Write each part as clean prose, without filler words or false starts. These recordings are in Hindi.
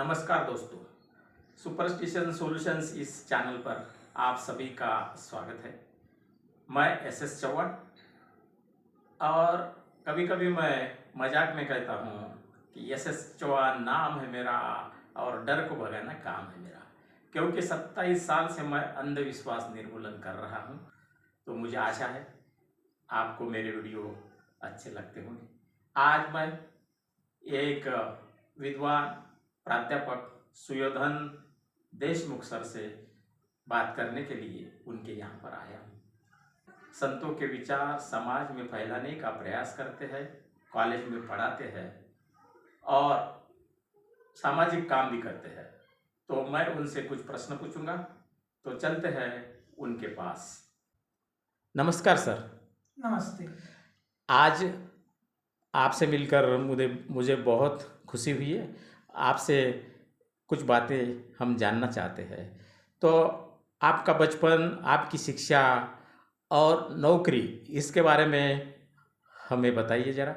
नमस्कार दोस्तों, सुपरस्टिशन सॉल्यूशंस इस चैनल पर आप सभी का स्वागत है। मैं एस चौहान और कभी कभी मैं मजाक में कहता हूँ कि एस चौहान नाम है मेरा और डर को भगाना काम है मेरा, क्योंकि 27 साल से मैं अंधविश्वास निर्मूलन कर रहा हूँ। तो मुझे आशा है आपको मेरे वीडियो अच्छे लगते होंगे। आज मैं एक विद्वान प्राध्यापक सुयोधन देशमुख सर से बात करने के लिए उनके यहाँ पर आया हूँ। संतों के विचार समाज में फैलाने का प्रयास करते हैं, कॉलेज में पढ़ाते हैं और सामाजिक काम भी करते हैं। तो मैं उनसे कुछ प्रश्न पूछूंगा, तो चलते हैं उनके पास। नमस्कार सर। नमस्ते। आज आपसे मिलकर मुझे बहुत खुशी हुई है। आपसे कुछ बातें हम जानना चाहते हैं। तो आपका बचपन, आपकी शिक्षा और नौकरी, इसके बारे में हमें बताइए ज़रा।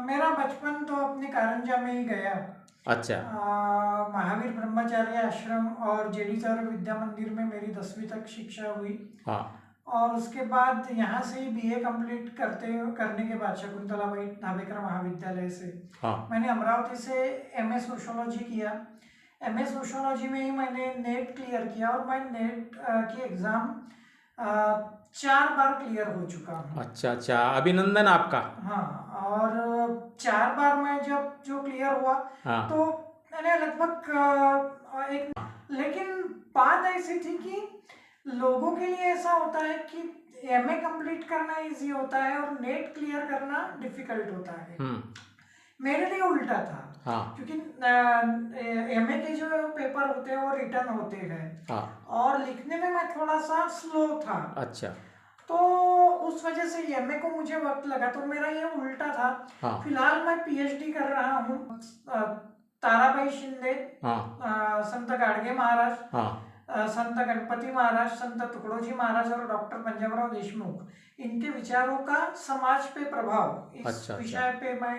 मेरा बचपन तो अपने कारंजा में ही गया। अच्छा। महावीर ब्रह्मचार्य आश्रम और जेडी चारू विद्या मंदिर में मेरी 10वीं तक शिक्षा हुई। हाँ। और उसके बाद यहाँ से ही बीए कंप्लीट करने के बाद शकुंतलाबाई धाबेकर महाविद्यालय से मैंने अमरावती से एमए सोशियोलॉजी किया। एमए सोशियोलॉजी में ही मैंने नेट क्लियर किया और मैं नेट की एग्ज़ाम 4 बार क्लियर हो चुका हूँ। अच्छा, अभिनंदन आपका। हाँ, और 4 बार मैं जब जो क्लियर हुआ तो मैंने लगभग लेकिन बात ऐसी थी कि लोगों के लिए ऐसा होता है कि एमए कंप्लीट करना इजी होता है और नेट क्लियर करना डिफिकल्ट होता है। मेरे लिए उल्टा था। क्योंकि एमए के जो पेपर होते हैं वो रिटर्न होते हैं और लिखने में मैं थोड़ा सा स्लो था। अच्छा। तो उस वजह से एमए को मुझे वक्त लगा, तो मेरा ये उल्टा था। फिलहाल मैं पीएचडी कर रहा हूँ ताराबाई शिंदे, संत गाडगे महाराज, संत गणपति महाराज, संत तुकडोजी महाराज और डॉक्टर पंजाबराव देशमुख, इनके विचारों का समाज पे प्रभाव, इस विषय पे मैं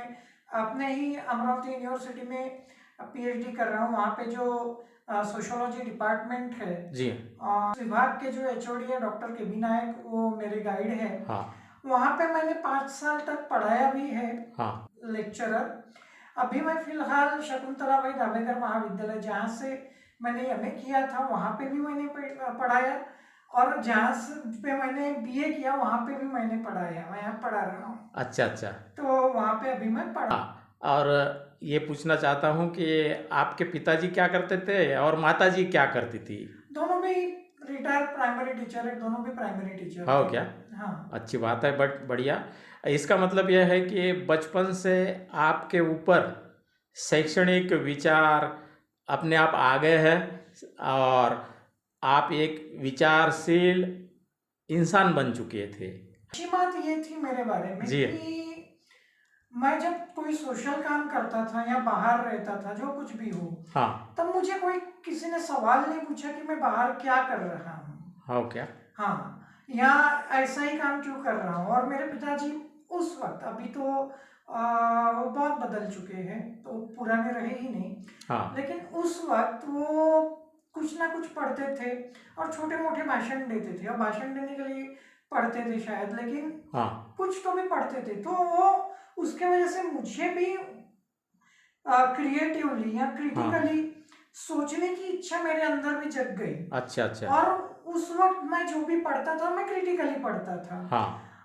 अपने ही अमरावती यूनिवर्सिटी में पीएचडी कर रहा हूँ। वहाँ पे जो सोशियोलॉजी डिपार्टमेंट है जी, विभाग के जो एचओडी है डॉक्टर के बी नायक, वो मेरे गाइड है। वहाँ पे मैंने 5 साल तक पढ़ाया भी है लेक्चरर। अभी मैं फिलहाल शकुंतलाबाई धाबेकर महाविद्यालय, जहाँ से मैंने एमए किया था, वहाँ पे भी मैंने पढ़ाया और जहाँ पे मैंने बीए किया वहाँ पे भी मैंने पढ़ाया। मैं यहाँ पढ़ा रहा हूँ। अच्छा। तो वहाँ पे अभी मैं पढ़ा। और ये पूछना चाहता हूँ कि आपके पिताजी क्या करते थे और माताजी क्या करती थी? दोनों भी रिटायर्ड प्राइमरी टीचर है, दोनों भी प्राइमरी टीचर। हाँ क्या? हाँ, अच्छी बात है। बट बढ़िया। इसका मतलब यह है कि बचपन से आपके ऊपर शैक्षणिक विचार अपने आप आ गए हैं और आप एक विचारशील इंसान बन चुके थे। अच्छी बात ये थी मेरे बारे में कि मैं जब कोई सोशल काम करता था या बाहर रहता था, जो कुछ भी हो, तब मुझे कोई किसी ने सवाल नहीं पूछा कि मैं बाहर क्या कर रहा हूँ। हाँ क्या? हाँ, या ऐसा ही काम क्यों कर रहा हूँ। और मेरे पिताजी उस वक्त, अभी तो वो बहुत बदल चुके हैं, तो पुराने रहे ही नहीं, लेकिन उस वक्त वो कुछ ना कुछ पढ़ते थे और छोटे मोटे भाषण देते थे। और भाषण देने के लिए पढ़ते थे शायद, लेकिन कुछ तो भी पढ़ते थे। तो वो उसके वजह से मुझे भी क्रिएटिवली या क्रिटिकली सोचने की इच्छा मेरे अंदर भी जग गई। अच्छा। और उस वक्त मैं जो भी पढ़ता था मैं क्रिटिकली पढ़ता था।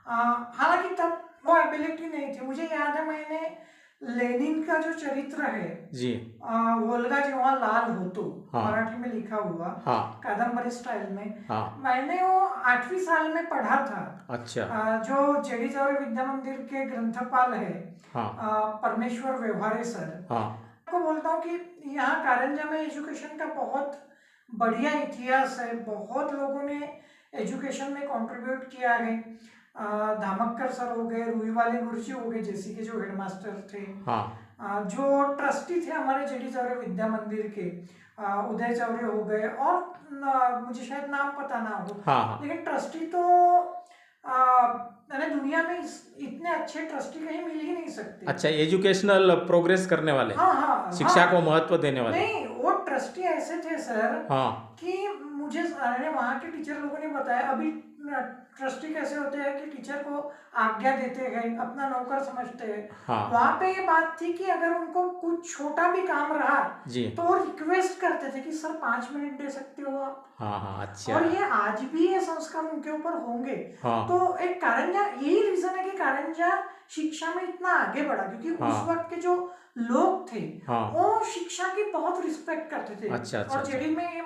हालांकि तब वो एबिलिटी नहीं थी। मुझे याद है मैंने लेनिन का जो चरित्र है जी, वोल्गा जेव्हा लाल होतो, मराठी में लिखा हुआ, कादंबरी स्टाइल में, मैंने वो 8वीं साल में पढ़ा था। अच्छा। जो जेडी चारू विद्या मंदिर के ग्रंथपाल है परमेश्वर व्यवहारे सर, आपको बोलता हूँ कि यहाँ कारंजा में एजुकेशन का बहुत बढ़िया इतिहास है। बहुत लोगों ने एजुकेशन में कंट्रीब्यूट किया है। धामक्कर सर हो गए, रूईवाले गुरुजी हो गए, जैसे के जो हेडमास्टर थे, जो ट्रस्टी थे हमारे जेडी चारू विद्या मंदिर के, उदय चौरे हो गए, और मुझे शायद नाम पता ना हो, लेकिन ट्रस्टी तो मैंने दुनिया में इतने अच्छे ट्रस्टी कहीं मिल ही नहीं सकते। अच्छा, एजुकेशनल प्रोग्रेस करने वाले, हाँ हाँ शिक्षा हाँ। को महत्व देने वाले। नहीं, वो ट्रस्टी ऐसे थे सर हाँ कि मुझे अरे वहाँ के टीचर लोगों ने बताया। अभी ट्रस्टी कैसे होते हैं कि टीचर को आज्ञा देते हैं, अपना नौकर समझते हैं। हाँ वहाँ पे ये बात थी कि अगर उनको कुछ छोटा भी काम रहा जी, तो वो रिक्वेस्ट करते थे कि सर 5 मिनट दे सकते हो आप। हाँ हाँ, अच्छा, और ये आज भी ये संस्कार उनके ऊपर होंगे। हाँ तो एक कारंजा, यही रीजन है कि कारंजा शिक्षा में इतना आगे बढ़ा, क्योंकि उस हाँ वक्त के जो लोग थे हाँ, वो शिक्षा की बहुत रिस्पेक्ट करते थे। अच्छा अच्छा और अच्छा, जेडी में ये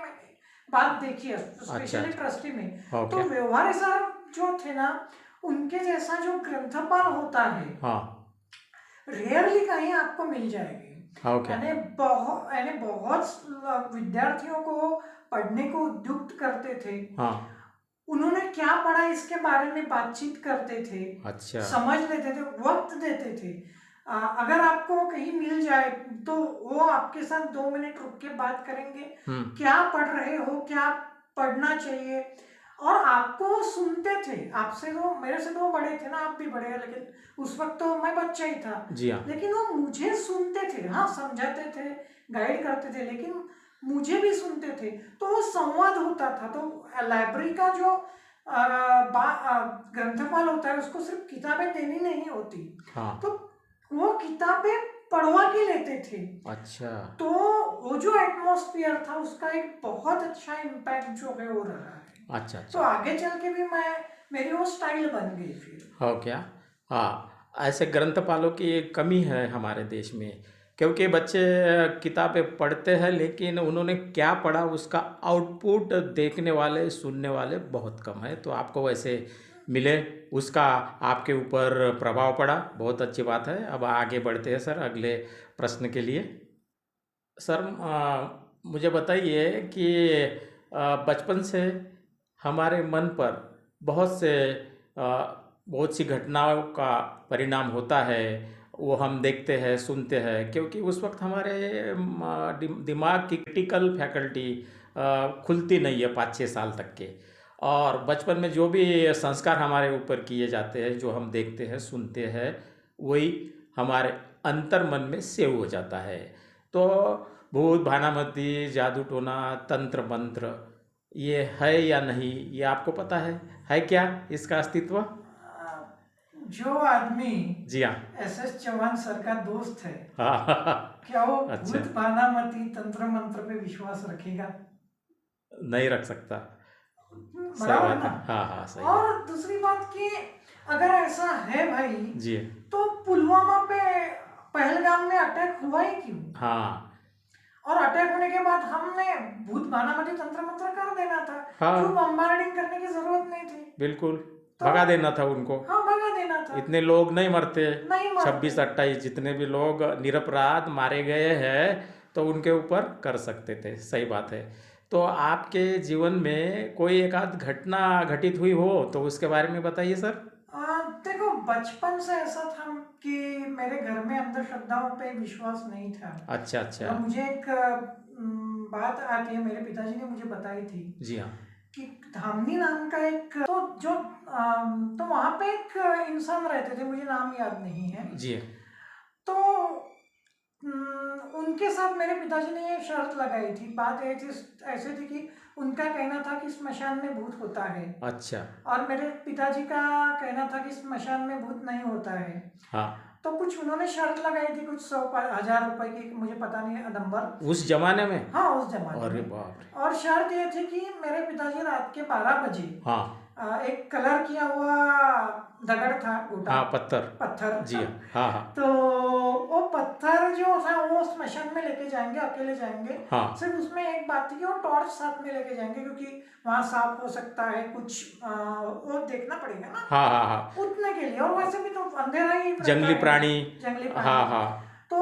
बात देखी है, अच्छा स्पेशली ट्रस्टी में। तो ओके, व्यवहार ऐसा जो थे ना, उनके जैसा जो ग्रंथपाल होता है हाँ रेयरली कहीं आपको मिल जाएगी। ओके, यानी बहुत विद्यार्थियों को पढ़ने को उद्युक्त करते थे। हाँ उन्होंने क्या पढ़ा इसके बारे में बातचीत करते थे, अच्छा, समझ लेते थे, वक्त देते थे। अगर आपको कहीं मिल जाए तो वो आपके साथ 2 मिनट रुक के बात करेंगे, क्या पढ़ रहे हो, क्या पढ़ना चाहिए, और आपको सुनते थे। आपसे तो, मेरे से तो बड़े थे ना, आप भी बड़े हैं, लेकिन उस वक्त तो मैं बच्चा ही था। जी हाँ, लेकिन वो मुझे सुनते थे, हाँ समझाते थे, गाइड करते थे, लेकिन मुझे भी सुनते थे। तो वो संवाद होता था। तो लाइब्रेरी का जो ग्रंथपाल होता है, उसको सिर्फ किताबें देनी नहीं होती। हाँ तो वो किताबें पढ़वा के लेते थे। अच्छा, तो वो जो एटमॉस्फेयर था, उसका एक बहुत अच्छा इम्पैक्ट जो है वो रहा है। अच्छा तो अच्छा, आगे चल के भी मेरी वो स्टाइल बन गई फिर। हो क्या, हाँ, ऐसे ग्रंथपालों की एक कमी है हमारे देश में, क्योंकि बच्चे किताबें पढ़ते हैं लेकिन उन्होंने क्या पढ़ा उसका आउटपुट देखने वाले, सुनने वाले बहुत कम है। तो आपको वैसे मिले, उसका आपके ऊपर प्रभाव पड़ा, बहुत अच्छी बात है। अब आगे बढ़ते हैं सर अगले प्रश्न के लिए। सर मुझे बताइए कि बचपन से हमारे मन पर बहुत से बहुत सी घटनाओं का परिणाम होता है, वो हम देखते हैं, सुनते हैं, क्योंकि उस वक्त हमारे दिमाग की क्रिटिकल फैकल्टी खुलती नहीं है 5-6 साल तक के। और बचपन में जो भी संस्कार हमारे ऊपर किए जाते हैं, जो हम देखते हैं, सुनते हैं, वही हमारे अंतर मन में सेव हो जाता है। तो भूत भानामती, जादू टोना, तंत्र मंत्र, ये है या नहीं, ये आपको पता है क्या इसका अस्तित्व? जो आदमी जी हाँ, SS चौहान सर का दोस्त है, हाँ क्या वो अच्छा, भूत भानामती तंत्र मंत्र पे विश्वास रखेगा? नहीं रख सकता, सही बराबर बात ना। है, हाँ हाँ सही और बात, दूसरी बात कि अगर ऐसा है भाई, जी तो पुलवामा पे, पहलगाम में अटैक हुआ ही क्यों? हाँ और अटैक होने के बाद हमने भूत भानामती तंत्र मंत्र कर देना था। हाँ, क्यों बम्बार्डिंग करने की जरूरत नहीं थी? बिल्कुल, तो भगा देना था उनको। हाँ, भगा देना था। इतने लोग नहीं मरते, नहीं मरते। 26-28 जितने भी लोग निरपराध मारे गए हैं, तो उनके ऊपर कर सकते थे, सही बात है। तो आपके जीवन में कोई एक आध घटना घटित हुई हो तो उसके बारे में बताइए सर। देखो, बचपन से ऐसा था कि मेरे घर में अंधश्रद्धाओं पे विश्वास नहीं था। अच्छा अच्छा, तो मुझे एक बात आती है, मेरे पिताजी ने मुझे बताई थी जी हाँ, कि धामनी नाम का एक, तो वहाँ पे एक इंसान रहते थे, मुझे नाम याद नहीं है। जी तो उनके साथ मेरे पिताजी ने ये शर्त लगाई थी। बात ये थी, ऐसे थी कि उनका कहना था कि स्मशान में भूत होता है, अच्छा, और मेरे पिताजी का कहना था कि स्मशान में भूत नहीं होता है। हाँ, तो कुछ उन्होंने शर्त लगाई थी, कुछ 100,000 रुपए की, मुझे पता नहीं है नंबर। उस जमाने में? हाँ, उस जमाने अरे में। बाप रे, और शर्त ये थी कि मेरे पिताजी रात के 12 बजे, हाँ एक कलर किया हुआ दगड़ था, गोटा हाँ, पत्थर, पत्थर, जी हाँ हाँ तो वो पत्थर जो था वो स्मशान में लेके जाएंगे, अकेले जाएंगे। हाँ, सिर्फ उसमें एक बात थी कि वो टॉर्च साथ में लेके जाएंगे, क्योंकि वहाँ सांप हो सकता है, कुछ वो देखना पड़ेगा ना, हाँ हाँ हाँ, उतने के लिए। और वैसे भी तो अंधेरा ही रहता जंगली है, प्राणी, जंगली प्राणी। हाँ हाँ, तो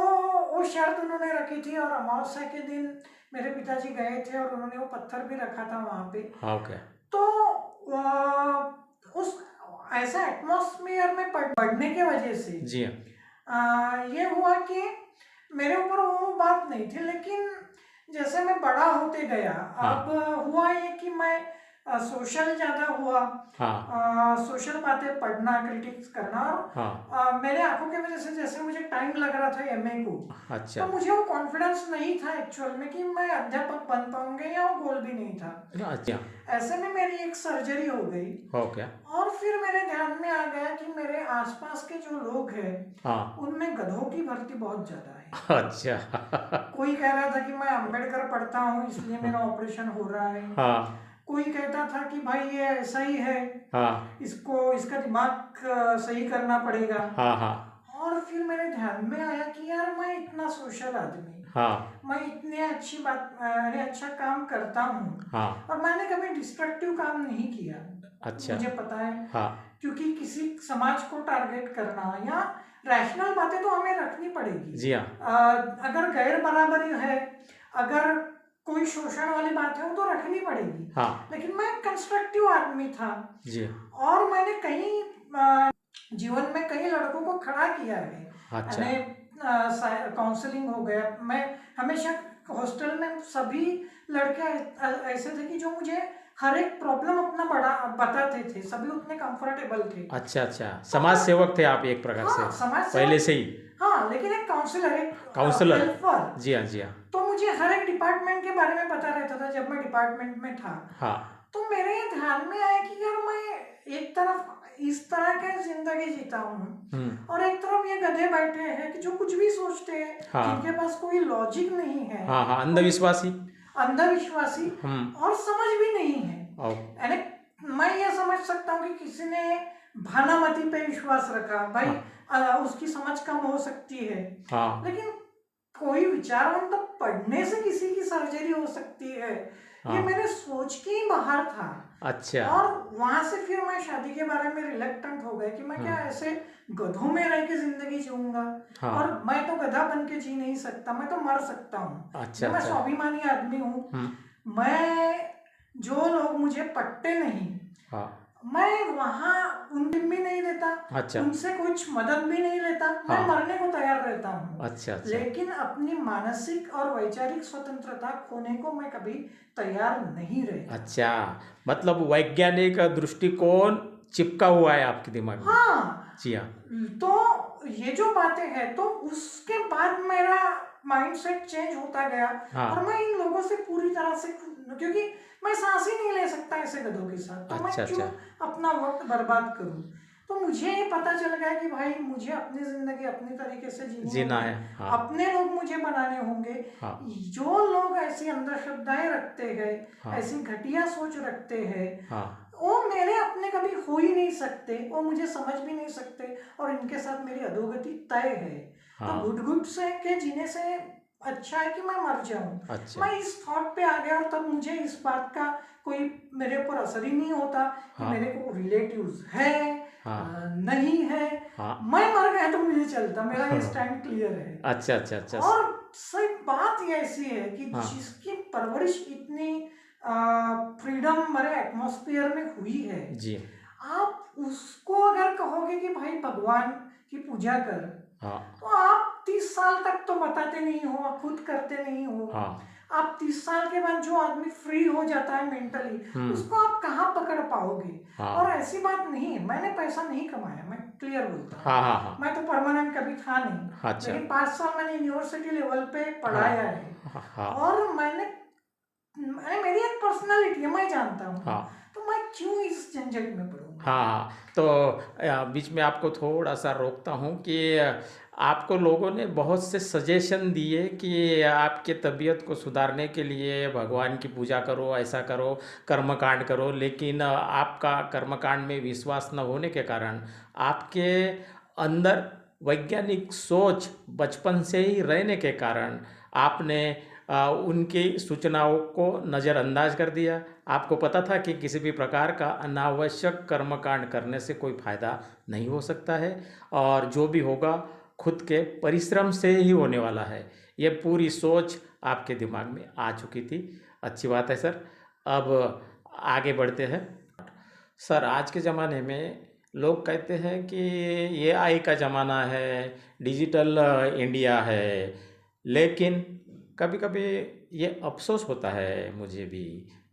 वो शर्त उन्होंने रखी थी, और अमावस्या के दिन मेरे पिताजी गए थे, और उन्होंने वो पत्थर भी रखा था वहाँ पे। हाँ ओके, तो उस ऐसा एटमॉस्फेयर में पढ़ने के वजह से जी हाँ, ये हुआ कि मेरे ऊपर वो बात नहीं थी। लेकिन जैसे मैं बड़ा होते गया, हाँ अब हुआ ये कि मैं सोशल ज्यादा हुआ। हाँ सोशल बातें पढ़ना, क्रिटिक्स करना, और हाँ। मेरे आंखों की वजह से जैसे मुझे टाइम लग रहा था एमए को, अच्छा तो मुझे वो कॉन्फिडेंस नहीं था एक्चुअल में कि मैं अध्यापक बन पाऊंगा, या वो गोल भी नहीं था। अच्छा। ऐसे में मेरी एक सर्जरी हो गई। हो क्या? और फिर मेरे ध्यान में आ गया कि मेरे आसपास के जो लोग हैं हाँ। उनमें गधों की भर्ती बहुत ज्यादा है। अच्छा। कोई कह रहा था कि मैं अंबेडकर पढ़ता हूँ इसलिए मेरा ऑपरेशन हो रहा है। हाँ कोई कहता था कि भाई ये ऐसा ही है, हाँ इसको इसका दिमाग सही करना पड़ेगा। हाँ हाँ और फिर मेरे ध्यान में आया कि यार मैं इतना सोशल आदमी, हाँ मैं इतने अच्छी बात अच्छा काम करता हूँ, हाँ। और मैंने कभी डिस्ट्रक्टिव काम नहीं किया। अच्छा। मुझे पता है, हाँ क्योंकि किसी समाज को टारगेट करना या रैशनल बातें तो हमें रखनी पड़ेगी। जी हाँ। अगर गैर बराबरी है, अगर कोई शोषण वाली बात है, वो तो रखनी पड़ेगी। हाँ लेकिन मैं कंस्ट्रक्टिव आदमी था, जी। और मैंने कई जीवन में कई लड़कों को खड़ा किया है। अच्छा। काउंसलिंग हो गया, मैं हमेशा हॉस्टल में सभी लड़के ऐसे थे कि जो मुझे हर एक प्रॉब्लम अपना बड़ा बताते थे, सभी उतने कंफर्टेबल थे। अच्छा अच्छा, समाज सेवक थे आप एक प्रकार से? हाँ, समाज पहले सेवक। से ही? हाँ, लेकिन एक काउंसलर, एक काउंसलर। हेल्पर। जी हाँ जी हाँ। तो मुझे हर एक डिपार्टमेंट के बारे में पता रहता था जब मैं डिपार्टमेंट में था। हाँ तो मेरे ध्यान में आया कि यार मैं एक तरफ इस तरह की जिंदगी जीता हूँ, और एक तरफ ये गधे बैठे हैं कि जो कुछ भी सोचते हैं, हाँ जिनके पास कोई लॉजिक नहीं है। हाँ हाँ, अंधविश्वासी। अंधविश्वासी और समझ भी नहीं है। यानी मैं ये समझ सकता हूँ कि किसी ने भानामती पे विश्वास रखा, भाई उसकी समझ कम हो सकती है। हाँ लेकिन कोई विचारवंत पढ़ने से किसी की सर्जरी हो सकती है, ये मेरे सोच के ही बाहर था। अच्छा। और वहां से फिर मैं शादी के बारे में रिलेक्टेंट हो गया कि मैं क्या ऐसे गधों में रह के जिंदगी जीऊंगा। और मैं तो गधा बन के जी नहीं सकता, मैं तो मर सकता हूँ। अच्छा मैं स्वाभिमानी आदमी हूँ। मैं जो लोग मुझे पट्टे नहीं, मैं वहां उनसे भी नहीं लेता। अच्छा। उनसे कुछ मदद भी नहीं लेता। मैं मरने को तैयार रहता हूँ। अच्छा। लेकिन अपनी मानसिक और वैचारिक स्वतंत्रता खोने को मैं कभी तैयार नहीं रहता। अच्छा, मतलब वैज्ञानिक दृष्टिकोण चिपका हुआ है आपके दिमाग में? हाँ जी हाँ। तो ये जो बातें हैं, तो उसके बाद मेरा माइंडसेट चेंज होता गया। और मैं इन लोगों से पूरी तरह से, क्योंकि मैं सांस ही नहीं ले सकता ऐसे गधों के साथ, तो मैं क्यों अपना वक्त बर्बाद करूं। तो मुझे ये पता चल गया कि भाई मुझे अपनी जिंदगी अपनी तरीके से जीना है। अपने लोग मुझे बनाने होंगे। जो लोग ऐसी अंधश्रद्धाएं रखते हैं, ऐसी घटिया सोच रखते हैं, वो मेरे अपने कभी हो ही नहीं सकते, वो मुझे समझ भी नहीं सकते, और इनके साथ मेरी अधोगति तय है। तो घुट से के जीने से अच्छा है कि मैं मर जाऊं। अच्छा। मैं इस थॉट पे आ गया, और तब मुझे इस बात का कोई मेरे ऊपर असर ही नहीं होता कि मेरे को रिलेटिव्स है नहीं है। मैं मर गया तो मुझे चलता, मेरा ये स्टैंड क्लियर है। अच्छा अच्छा अच्छा। और सही बात ये ऐसी है कि जिसकी परवरिश इतनी फ्रीडम भरे एटमॉस्फेयर में हुई है जी, आप उसको अगर कहोगे कि भाई भगवान की पूजा कर, तो आप 30 साल तक तो बताते नहीं हो, आप खुद करते नहीं हो। आप 30 साल के बाद जो आदमी फ्री हो जाता है मेंटली, उसको आप कहाँ पकड़ पाओगे। और ऐसी बात नहीं है, मैंने पैसा नहीं कमाया, मैं क्लियर बोलता हूँ। मैं तो परमानेंट कभी था नहीं। लेकिन 5 साल मैंने यूनिवर्सिटी लेवल पे पढ़ाया है। और मेरी एक पर्सनालिटी है, मैं जानता हूँ। तो मैं क्यों इस झंझट में पड़ूंगा। तो बीच में आपको थोड़ा सा रोकता हूँ कि आपको लोगों ने बहुत से सजेशन दिए कि आपके तबीयत को सुधारने के लिए भगवान की पूजा करो, ऐसा करो, कर्मकांड करो, लेकिन आपका कर्मकांड में विश्वास न होने के कारण आपके अंदर वैज्ञानिक सोच बचपन से ही रहने के कारण आपने उनकी सूचनाओं को नज़रअंदाज कर दिया। आपको पता था कि किसी भी प्रकार का अनावश्यक कर्मकांड करने से कोई फ़ायदा नहीं हो सकता है, और जो भी होगा खुद के परिश्रम से ही होने वाला है। ये पूरी सोच आपके दिमाग में आ चुकी थी। अच्छी बात है सर। अब आगे बढ़ते हैं। सर, आज के ज़माने में लोग कहते हैं कि AI का ज़माना है, डिजिटल इंडिया है, लेकिन कभी कभी ये अफसोस होता है मुझे भी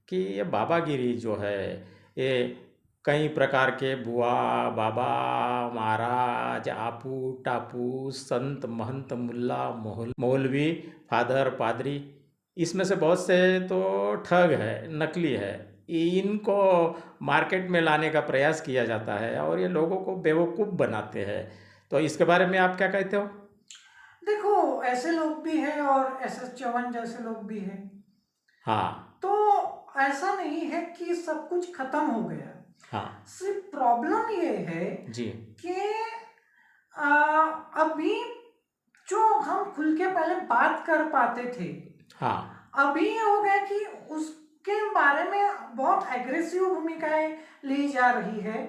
कि ये बाबागिरी जो है ये कई प्रकार के बुआ बाबा महाराज आपू टापू संत महंत मुल्ला मौलवी फादर पादरी, इसमें से बहुत से तो ठग है, नकली है। इनको मार्केट में लाने का प्रयास किया जाता है और ये लोगों को बेवकूफ़ बनाते हैं। तो इसके बारे में आप क्या कहते हो? देखो, ऐसे लोग भी हैं और SS चौहान जैसे लोग भी हैं। हाँ। तो ऐसा नहीं है कि सब कुछ खत्म हो गया। हाँ। सिर्फ प्रॉब्लम ये है जी कि अभी जो हम खुल के पहले बात कर पाते थे, हाँ, अभी ये हो गया कि उसके बारे में बहुत एग्रेसिव भूमिकाएं ली जा रही है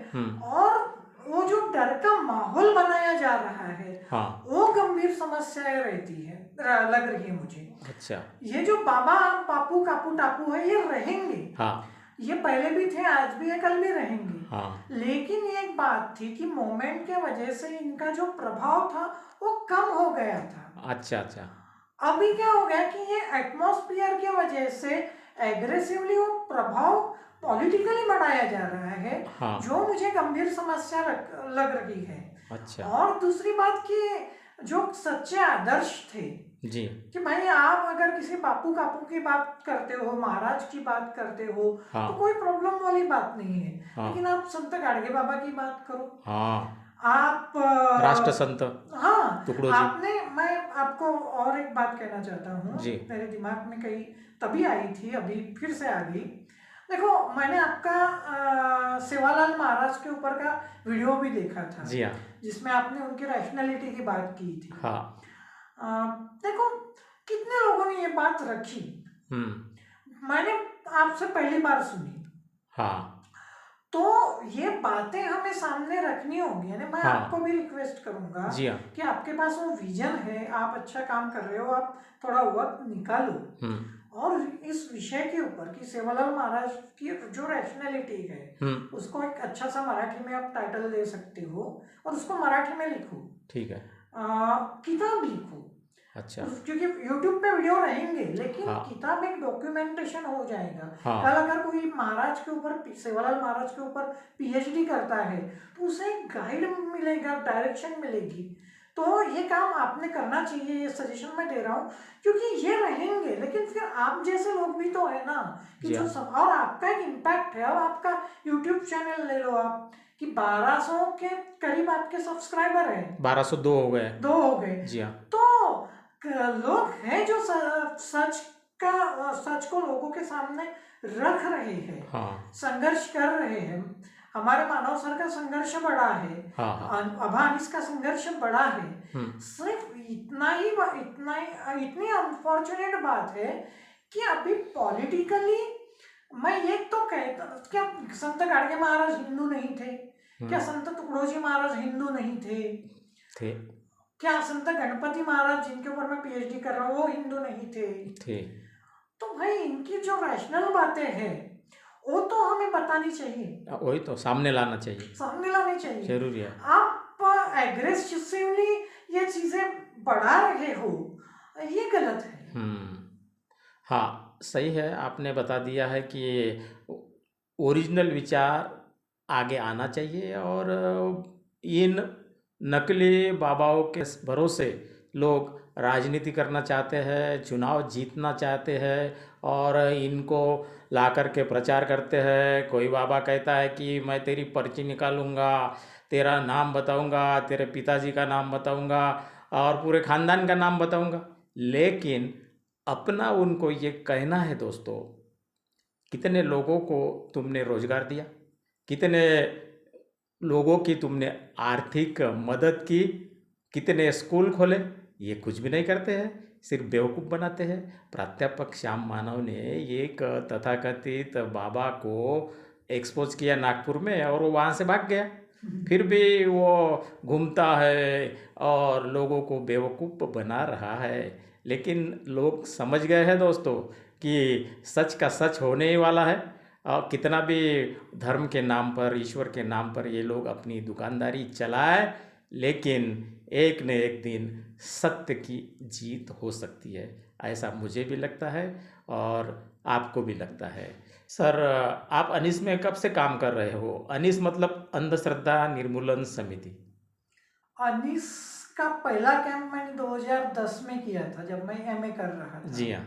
और वो जो डर का माहौल बनाया जा रहा है, हाँ, वो गंभीर समस्याएं रहती है, लग रही है मुझे। अच्छा, ये जो बाबा पापू कापू टापू है ये रहेंगे। हाँ, ये पहले भी थे, आज भी है, कल भी रहेंगे। हाँ, लेकिन ये एक बात थी कि मोमेंट के वजह से इनका जो प्रभाव था वो कम हो गया था। अच्छा, अच्छा, अभी क्या हो गया कि ये एटमॉस्फेयर की वजह से एग्रेसिवली वो प्रभाव पॉलिटिकली बढ़ाया जा रहा है, हाँ, जो मुझे गंभीर समस्या लग रही है। अच्छा, और दूसरी बात कि जो सच्चे आदर्श थे जी, कि भाई आप अगर किसी बापू कापू की बात करते हो, महाराज की बात करते हो, हाँ, तो कोई प्रॉब्लम वाली बात नहीं है। हाँ, लेकिन आप संत गाडगे बाबा की बात करो, हाँ, आप राष्ट्र संत हाँ, टुकड़ो जी, आपने, मैं आपको और एक बात कहना चाहता हूँ, जी, मेरे दिमाग में कहीं तभी आई थी, अभी फिर से आ गई। देखो, मैंने आपका सेवालाल महाराज के ऊपर का वीडियो भी देखा था, जी हाँ, जिसमें आपने उनकी रैशनैलिटी की बात की थी। हाँ, देखो, कितने लोगों ने ये बात रखी, मैंने आपसे पहली बार सुनी। हाँ, तो ये बातें हमें सामने रखनी होंगी, यानी मैं हाँ, आपको भी रिक्वेस्ट करूंगा जी हाँ, कि आपके पास वो विजन है, आप अच्छा काम कर रहे हो, आप थोड़ा वक्त निकालो और इस विषय के ऊपर कि सेवालाल महाराज की जो रैशनैलिटी है उसको एक अच्छा सा मराठी में आप टाइटल दे सकते हो और उसको मराठी में लिखो, ठीक है, किताब लिखो। अच्छा, क्योंकि YouTube पे वीडियो रहेंगे, लेकिन हाँ, किताब एक डॉक्यूमेंटेशन हो जाएगा। हाँ, कल अगर कोई महाराज के ऊपर, सेवालाल महाराज के ऊपर PhD करता है तो उसे गाइड मिलेगा, डायरेक्शन मिलेगी। तो ये काम आपने करना चाहिए, ये सजेशन मैं दे रहा हूँ, क्योंकि ये रहेंगे, लेकिन फिर आप जैसे लोग भी तो है ना कि जो सब, और आपका एक इम्पैक्ट है। अब आपका YouTube चैनल ले लो आप कि 1200 के करीब आपके सब्सक्राइबर है, 1202 हो गए, 2 हो गए। जी हाँ, तो लोग हैं जो सच को लोगों के सामने रख रहे हैं, हाँ, संघर्ष कर रहे हैं। हमारे मानव सर का संघर्ष बड़ा है, हाँ, हाँ, अभानिस का संघर्ष बड़ा है। सिर्फ इतनी अनफॉर्चुनेट बात है कि अभी पॉलिटिकली, मैं ये तो कहता, क्या संत गाडगे महाराज हिंदू नहीं थे? क्या संत तुकडोजी महाराज हिंदू नहीं थे? क्या संत गणपति महाराज, जिनके ऊपर मैं PhD कर रहा हूँ, वो हिंदू नहीं थे? तो भाई इनकी जो रैशनल बातें हैं वो तो हमें बतानी चाहिए, वही तो सामने लाना चाहिए, सामने लानी चाहिए, जरूरी है। आप एग्रेसिवली ये चीजें बढ़ा रहे हो, ये गलत है। हाँ, सही है, आपने बता दिया है कि ओरिजिनल विचार आगे आना चाहिए और इन नकली बाबाओं के भरोसे लोग राजनीति करना चाहते हैं, चुनाव जीतना चाहते हैं और इनको ला कर के प्रचार करते हैं। कोई बाबा कहता है कि मैं तेरी पर्ची निकालूंगा, तेरा नाम बताऊंगा, तेरे पिताजी का नाम बताऊंगा और पूरे खानदान का नाम बताऊंगा, लेकिन अपना उनको ये कहना है दोस्तों, कितने लोगों को तुमने रोजगार दिया, कितने लोगों की तुमने आर्थिक मदद की, कितने स्कूल खोले, ये कुछ भी नहीं करते हैं, सिर्फ बेवकूफ़ बनाते हैं। प्राध्यापक श्याम मानव ने एक तथाकथित बाबा को एक्सपोज किया नागपुर में और वो वहाँ से भाग गया, फिर भी वो घूमता है और लोगों को बेवकूफ़ बना रहा है। लेकिन लोग समझ गए हैं दोस्तों कि सच का सच होने ही वाला है और कितना भी धर्म के नाम पर, ईश्वर के नाम पर ये लोग अपनी दुकानदारी चलाए, लेकिन एक न एक दिन सत्य की जीत हो सकती है, ऐसा मुझे भी लगता है और आपको भी लगता है। सर, आप अनीस में कब से काम कर रहे हो? अनीस मतलब अंधश्रद्धा निर्मूलन समिति। अनीस का पहला कैंप मैंने 2010 में किया था, जब मैं एमए कर रहा था। जी हाँ।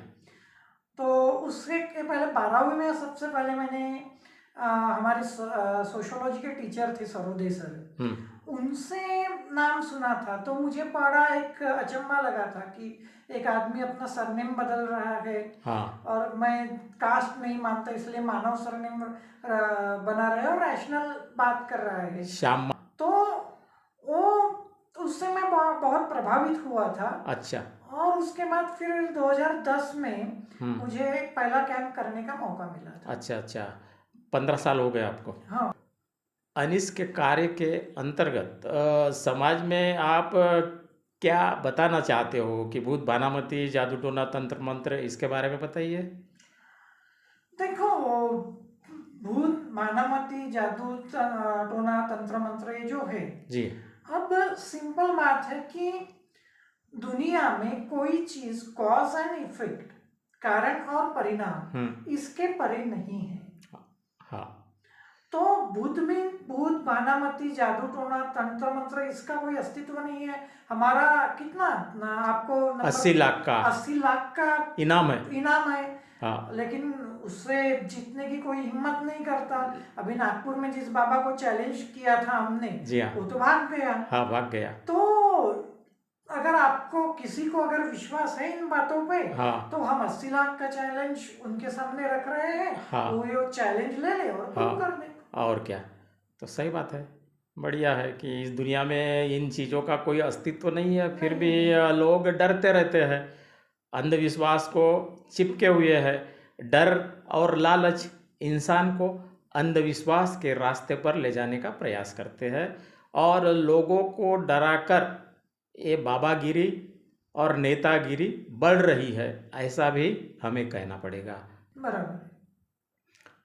तो उससे के पहले 12वीं में सबसे पहले मैंने हमारे सोशियोलॉजी के टीचर थे सरोदे सर, उनसे नाम सुना था। तो मुझे बड़ा एक अचंभा लगा था कि एक आदमी अपना सरनेम बदल रहा है। हाँ। और मैं कास्ट नहीं मानता इसलिए मानव सरनेम बना रहा है और रैशनल बात कर रहा है। श्याम। तो वो उससे मैं बहुत प्रभावित हुआ था। अच्छा। और उसके बाद फिर 2010 में मुझे पहला कैंप करने का मौका मिला था। अच्छा अच्छा, 15 साल हो गए आपको। हाँ। अनीस के कार्य के अंतर्गत समाज में आप क्या बताना चाहते हो कि भूत भानामती, जादू टोना, तंत्र मंत्र, इसके बारे में बताइए। देखो, भूत भानामती, जादू टोना, तंत्र मंत्र, ये जो है जी, अब सिंपल बात है कि दुनिया में कोई चीज कॉज एंड इफेक्ट, कारण और परिणाम, इसके परे नहीं है। हाँ। तो भूत में भूत भानामती, जादू टोना, तंत्र मंत्र, इसका कोई अस्तित्व नहीं है। हमारा कितना आपको 80 लाख का 80 लाख का इनाम है। हाँ। लेकिन उससे जीतने की कोई हिम्मत नहीं करता। अभी नागपुर में जिस बाबा को चैलेंज किया था हमने, जी हाँ, वो तो भाग गया। हाँ, भाग गया। तो अगर आपको किसी को अगर विश्वास है इन बातों पे, हाँ, तो हम 80 लाख का चैलेंज उनके सामने रख रहे हैं। हाँ, वो ये चैलेंज ले ले और प्रूव कर दे। और क्या। तो सही बात है, बढ़िया है कि इस दुनिया में इन चीज़ों का कोई अस्तित्व नहीं है, फिर भी लोग डरते रहते हैं, अंधविश्वास को चिपके हुए हैं। डर और लालच इंसान को अंधविश्वास के रास्ते पर ले जाने का प्रयास करते हैं और लोगों को डराकर ये बाबागिरी और नेतागिरी बढ़ रही है, ऐसा भी हमें कहना पड़ेगा। बराबर।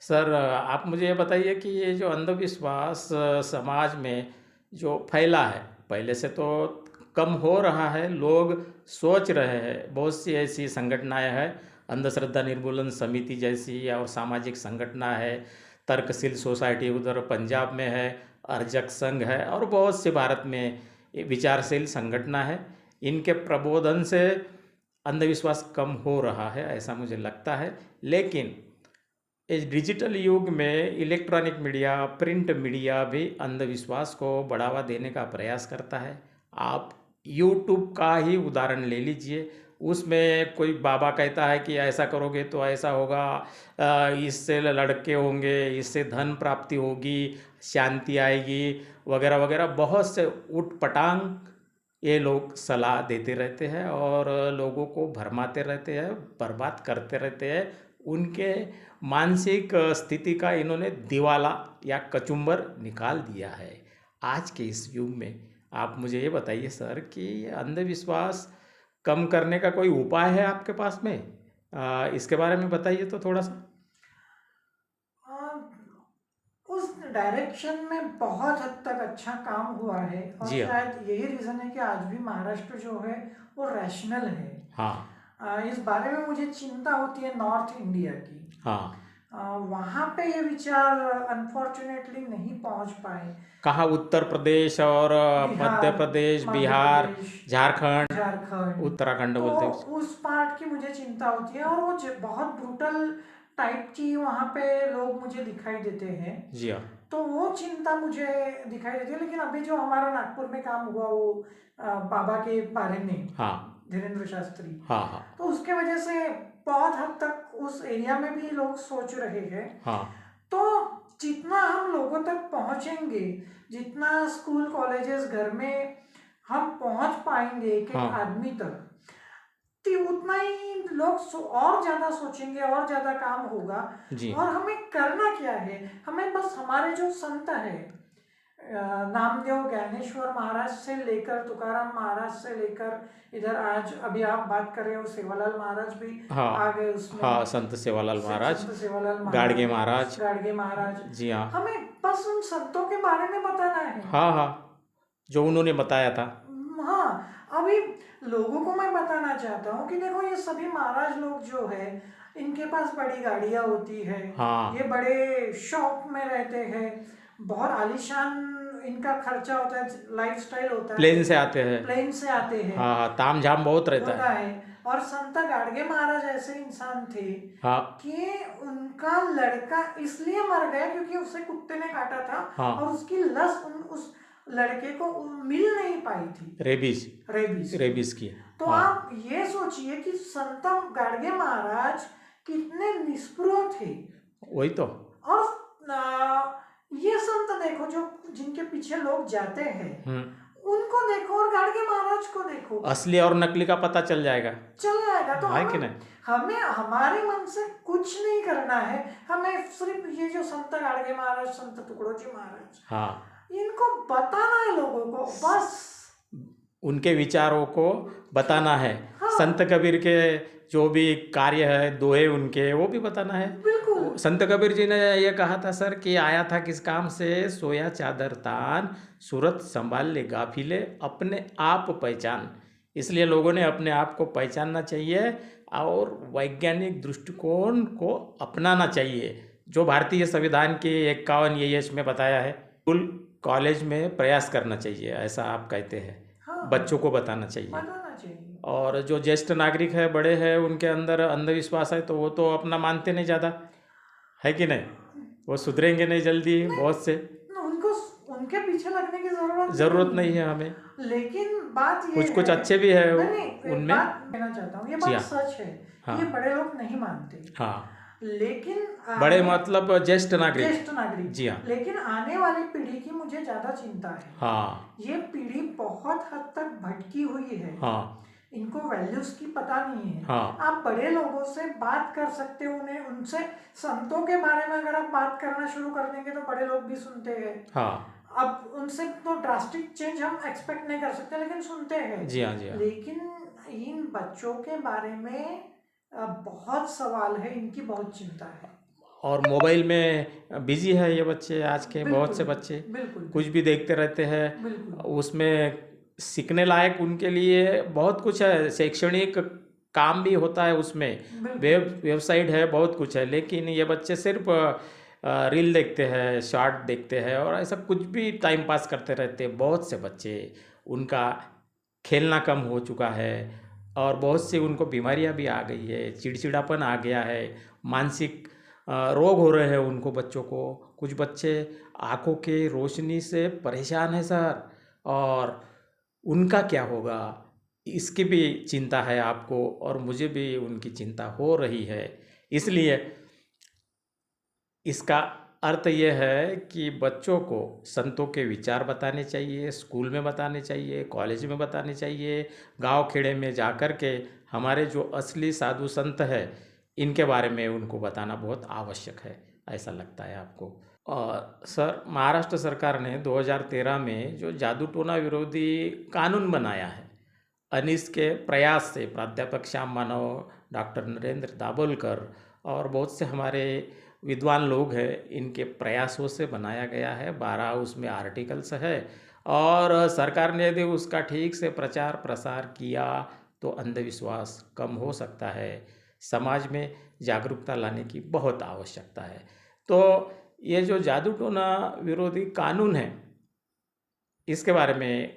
सर, आप मुझे ये बताइए कि ये जो अंधविश्वास समाज में जो फैला है, पहले से तो कम हो रहा है, लोग सोच रहे हैं, बहुत सी ऐसी संगठनाएं हैं, अंधश्रद्धा निर्मूलन समिति जैसी, और सामाजिक संगठना है, तर्कशील सोसाइटी उधर पंजाब में है, अर्जक संघ है, और बहुत से भारत में विचारशील संगठना है। इनके प्रबोधन से अंधविश्वास कम हो रहा है, ऐसा मुझे लगता है। लेकिन इस डिजिटल युग में इलेक्ट्रॉनिक मीडिया, प्रिंट मीडिया भी अंधविश्वास को बढ़ावा देने का प्रयास करता है। आप यूट्यूब का ही उदाहरण ले लीजिए, उसमें कोई बाबा कहता है कि ऐसा करोगे तो ऐसा होगा, इससे लड़के होंगे, इससे धन प्राप्ति होगी, शांति आएगी, वगैरह वगैरह, बहुत से उटपटांग ये लोग सलाह देते रहते हैं और लोगों को भरमाते रहते हैं, बर्बाद करते रहते हैं। उनके मानसिक स्थिति का इन्होंने दिवाला या कचुम्बर निकाल दिया है। आज के इस युग में आप मुझे ये बताइए सर कि अंधविश्वास कम करने का कोई उपाय है आपके पास में? इसके बारे में बताइए तो थोड़ा सा। उस डायरेक्शन में बहुत हद तक अच्छा काम हुआ है और शायद यही रीज़न है कि आज भी महाराष्ट्र जो है वो रैशनल है। हाँ। इस बारे में मुझे चिंता होती है नॉर्थ इंडिया की। हाँ। वहाँ पे ये विचार अनफॉर्चुनेटली नहीं पहुँच पाए। कहाँ? उत्तर प्रदेश और मध्य प्रदेश, बिहार, झारखंड, उत्तराखंड बोलते हैं। उस पार्ट की मुझे चिंता होती है और वो बहुत ब्रूटल टाइप की वहाँ पे लोग मुझे दिखाई देते हैं। जी हाँ। तो वो चिंता मुझे दिखाई देती है। लेकिन अभी जो हमारा नागपुर में काम हुआ वो बाबा के बारे में, हाँ, धीरेन्द्र शास्त्री, हाँ, तो उसके वजह से बहुत हद तक उस एरिया में भी लोग सोच रहे हैं। हाँ। तो जितना हम लोगों तक पहुंचेंगे, जितना स्कूल, कॉलेजेस, घर में हम पहुंच पाएंगे एक आदमी तक, तो उतना ही लोग और ज्यादा सोचेंगे और ज्यादा काम होगा। और हमें करना क्या है? हमें बस हमारे जो संत है, नामदेव ज्ञानेश्वर महाराज से लेकर तुकाराम महाराज से लेकर इधर आज अभी आप बात कर रहे हो सेवालाल महाराज भी आ गए उसमें। हाँ, संत सेवालाल महाराज, गाडगे महाराज। जी हाँ। हमें बस उन संतों के बारे में बताना है। हाँ हाँ, जो उन्होंने बताया था। हाँ, अभी लोगों को मैं बताना चाहता हूँ कि देखो ये सभी महाराज लोग जो है इनके पास बड़ी गाड़ियाँ होती है, ये बड़े शौक में रहते हैं, बहुत आलीशान इनका खर्चा होता है, लाइफस्टाइल होता है, प्लेन से आते हैं। हाँ, ताम झाम बहुत रहता है। और संत गाडगे महाराज ऐसे इंसान थे कि उनका लड़का इसलिए मर गया क्योंकि उसे कुत्ते ने काटा था और उसकी लस उस लड़के को मिल नहीं पाई थी, रेबीज की। तो आप ये सोचिए कि संत गाडगे महाराज कितने निष्पृह थे। वही तो। और ये संत देखो जो जिनके पीछे लोग जाते हैं उनको देखो और गाडगे महाराज को देखो, असली और नकली का पता चल जाएगा। तो है कि नहीं? हमें हमारे मन से कुछ नहीं करना है, हमें सिर्फ ये जो संत गाडगे महाराज, संत टुकड़ोजी महाराज, इनको बताना है लोगों को, बस उनके विचारों को बताना है। संत कबीर के जो भी कार्य है, दोहे उनके, वो भी बताना है। बिल्कुल। संत कबीर जी ने ये कहा था सर कि आया था किस काम से, सोया चादर तान, सूरत संभाल ले गाफिले, अपने आप पहचान। इसलिए लोगों ने अपने आप को पहचानना चाहिए और वैज्ञानिक दृष्टिकोण को अपनाना चाहिए, जो भारतीय संविधान के 51 ES में बताया है। स्कूल कॉलेज में प्रयास करना चाहिए, ऐसा आप कहते हैं। बच्चों को बताना चाहिए। और जो ज्येष्ठ नागरिक है, बड़े हैं, उनके अंदर अंधविश्वास है तो वो तो अपना मानते नहीं ज़्यादा, है कि नहीं? वो सुधरेंगे नहीं जल्दी, बहुत से। उनको उनके पीछे लगने की जरूरत नहीं है हमें। लेकिन बात ये कुछ अच्छे भी है उनमें। बात कहना चाहता हूँ, ये बात सच है, ये बड़े लोग नहीं मानते। लेकिन बड़े मतलब ज्येष्ठ नागरिक। जी हाँ। लेकिन आने वाली पीढ़ी की मुझे ज्यादा चिंता है। ये पीढ़ी बहुत हद तक भटकी हुई है। इनको वैल्यूज की पता नहीं है। आप बड़े लोगों से बात कर सकते हो, उन्हें उनसे संतों के बारे में अगर आप बात करना शुरू कर देंगे तो बड़े लोग भी सुनते हैं। अब उनसे तो ड्रास्टिक चेंज हम एक्सपेक्ट नहीं कर सकते, लेकिन सुनते हैं। जी हाँ, जी हाँ। लेकिन इन बच्चों के बारे में बहुत सवाल है, इनकी बहुत चिंता है। और मोबाइल में बिजी है ये बच्चे, आज के बहुत से बच्चे कुछ भी देखते रहते हैं। उसमें सीखने लायक उनके लिए बहुत कुछ है, शैक्षणिक काम भी होता है उसमें, वेबसाइट है, बहुत कुछ है। लेकिन ये बच्चे सिर्फ रील देखते हैं, शॉर्ट देखते हैं और ऐसा कुछ भी टाइम पास करते रहते हैं। बहुत से बच्चे, उनका खेलना कम हो चुका है और बहुत सी उनको बीमारियां भी आ गई है, चिड़चिड़ापन आ गया है, मानसिक रोग हो रहे हैं उनको, बच्चों को। कुछ बच्चे आँखों के रोशनी से परेशान है सर, और उनका क्या होगा इसकी भी चिंता है आपको, और मुझे भी उनकी चिंता हो रही है। इसलिए इसका अर्थ ये है कि बच्चों को संतों के विचार बताने चाहिए, स्कूल में बताने चाहिए, कॉलेज में बताने चाहिए, गांव खेड़े में जा कर के हमारे जो असली साधु संत है इनके बारे में उनको बताना बहुत आवश्यक है, ऐसा लगता है आपको? और सर, महाराष्ट्र सरकार ने 2013 में जो जादू टोना विरोधी कानून बनाया है, अनीस के प्रयास से प्राध्यापक श्याम मानव, डॉक्टर नरेंद्र दाभोलकर और बहुत से हमारे विद्वान लोग हैं, इनके प्रयासों से बनाया गया है। 12 उसमें आर्टिकल्स है और सरकार ने यदि उसका ठीक से प्रचार प्रसार किया तो अंधविश्वास कम हो सकता है। समाज में जागरूकता लाने की बहुत आवश्यकता है। तो ये जो जादू टोना विरोधी कानून है, इसके बारे में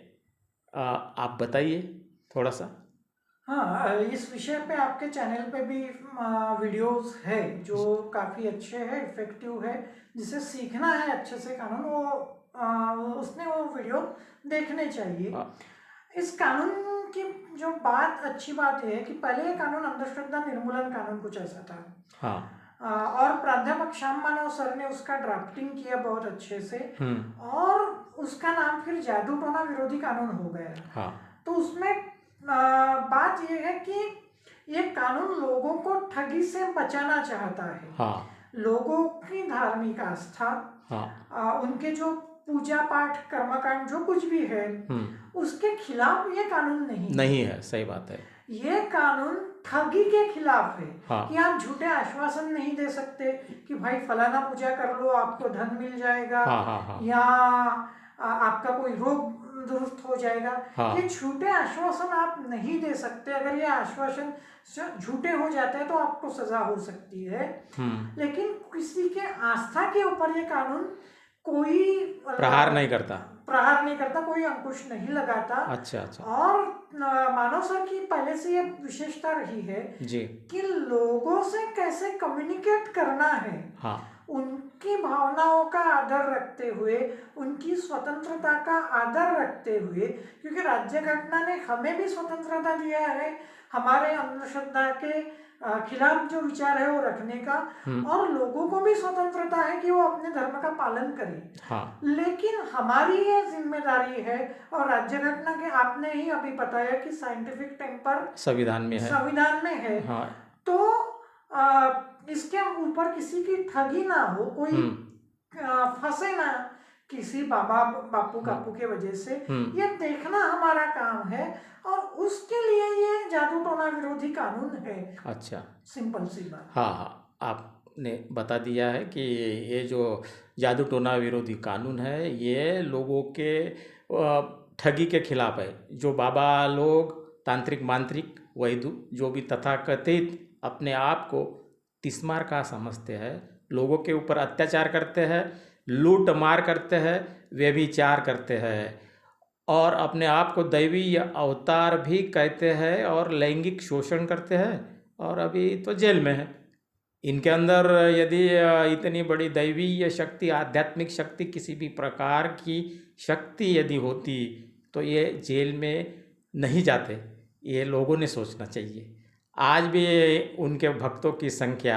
आप बताइए थोड़ा सा। हाँ, इस विषय पे आपके चैनल पे भी वीडियोस है जो काफ़ी अच्छे हैं, इफेक्टिव है, जिसे सीखना है अच्छे से कानून, वो उसने वो वीडियो देखने चाहिए। इस कानून की जो अच्छी बात है कि पहले ये कानून अंधश्रद्धा निर्मूलन कानून कुछ ऐसा था। और प्राध्यापक श्याम मानव सर ने उसका ड्राफ्टिंग किया बहुत अच्छे से, और उसका नाम फिर जादू टोना विरोधी कानून हो गया। तो उसमें बात यह है कि ये कानून लोगों को ठगी से बचाना चाहता है। लोगों की धार्मिक आस्था, उनके जो पूजा पाठ कर्मकांड जो कुछ भी है, उसके खिलाफ ये कानून नहीं है। सही बात है। ये कानून ठगी के खिलाफ है। कि आप झूठे आश्वासन नहीं दे सकते कि भाई फलाना पूजा कर लो आपको धन मिल जाएगा, या आपका कोई रोग दुरुस्त हो जाएगा। ये झूठे आश्वासन आप नहीं दे सकते। अगर ये आश्वासन झूठे हो जाते हैं तो आपको सजा हो सकती है, लेकिन किसी के आस्था के ऊपर ये कानून कोई प्रहार नहीं करता, कोई अंकुश नहीं लगाता। अच्छा। और मानव सर की पहले से ये विशेषता रही है जी कि लोगों से कैसे कम्युनिकेट करना है। उनकी भावनाओं का आदर रखते हुए, उनकी स्वतंत्रता का आदर रखते हुए, क्योंकि राज्य घटना ने हमें भी स्वतंत्रता दिया है हमारे अंधश्रद्धा के खिलाफ जो विचार है वो रखने का, और लोगों को भी स्वतंत्रता है कि वो अपने धर्म का पालन करें। लेकिन हमारी ये जिम्मेदारी है, और राज्य घटना के आपने ही अभी बताया कि साइंटिफिक टेम्पर संविधान में है। तो इसके ऊपर किसी की ठगी ना हो, कोई फंसे ना किसी बापू कापू के वजह से, ये देखना हमारा काम है, और उसके लिए ये जादू टोना विरोधी कानून है। अच्छा, सिंपल सी बात। हाँ, आपने बता दिया है कि ये जो जादू टोना विरोधी कानून है ये लोगों के ठगी के खिलाफ है। जो बाबा लोग, तांत्रिक मांत्रिक वैदु जो भी तथाकथित अपने आप को तिस्मार का समझते हैं, लोगों के ऊपर अत्याचार करते हैं, लूट मार करते हैं, व्यभिचार करते हैं, और अपने आप को दैवीय अवतार भी कहते हैं, और लैंगिक शोषण करते हैं, और अभी तो जेल में है। इनके अंदर यदि इतनी बड़ी दैवीय शक्ति, आध्यात्मिक शक्ति, किसी भी प्रकार की शक्ति यदि होती तो ये जेल में नहीं जाते। ये लोगों ने सोचना चाहिए। आज भी उनके भक्तों की संख्या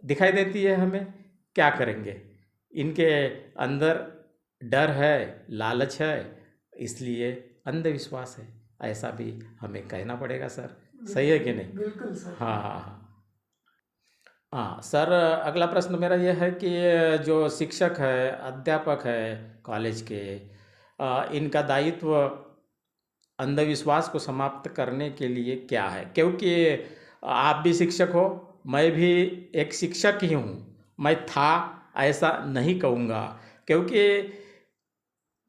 दिखाई देती है हमें। क्या करेंगे? इनके अंदर डर है, लालच है, इसलिए अंधविश्वास है, ऐसा भी हमें कहना पड़ेगा सर। सही है कि नहीं? बिल्कुल सर। हाँ सर, अगला प्रश्न मेरा यह है कि जो शिक्षक है, अध्यापक है कॉलेज के, इनका दायित्व अंधविश्वास को समाप्त करने के लिए क्या है? क्योंकि आप भी शिक्षक हो, मैं भी एक शिक्षक ही हूँ। मैं था ऐसा नहीं कहूँगा, क्योंकि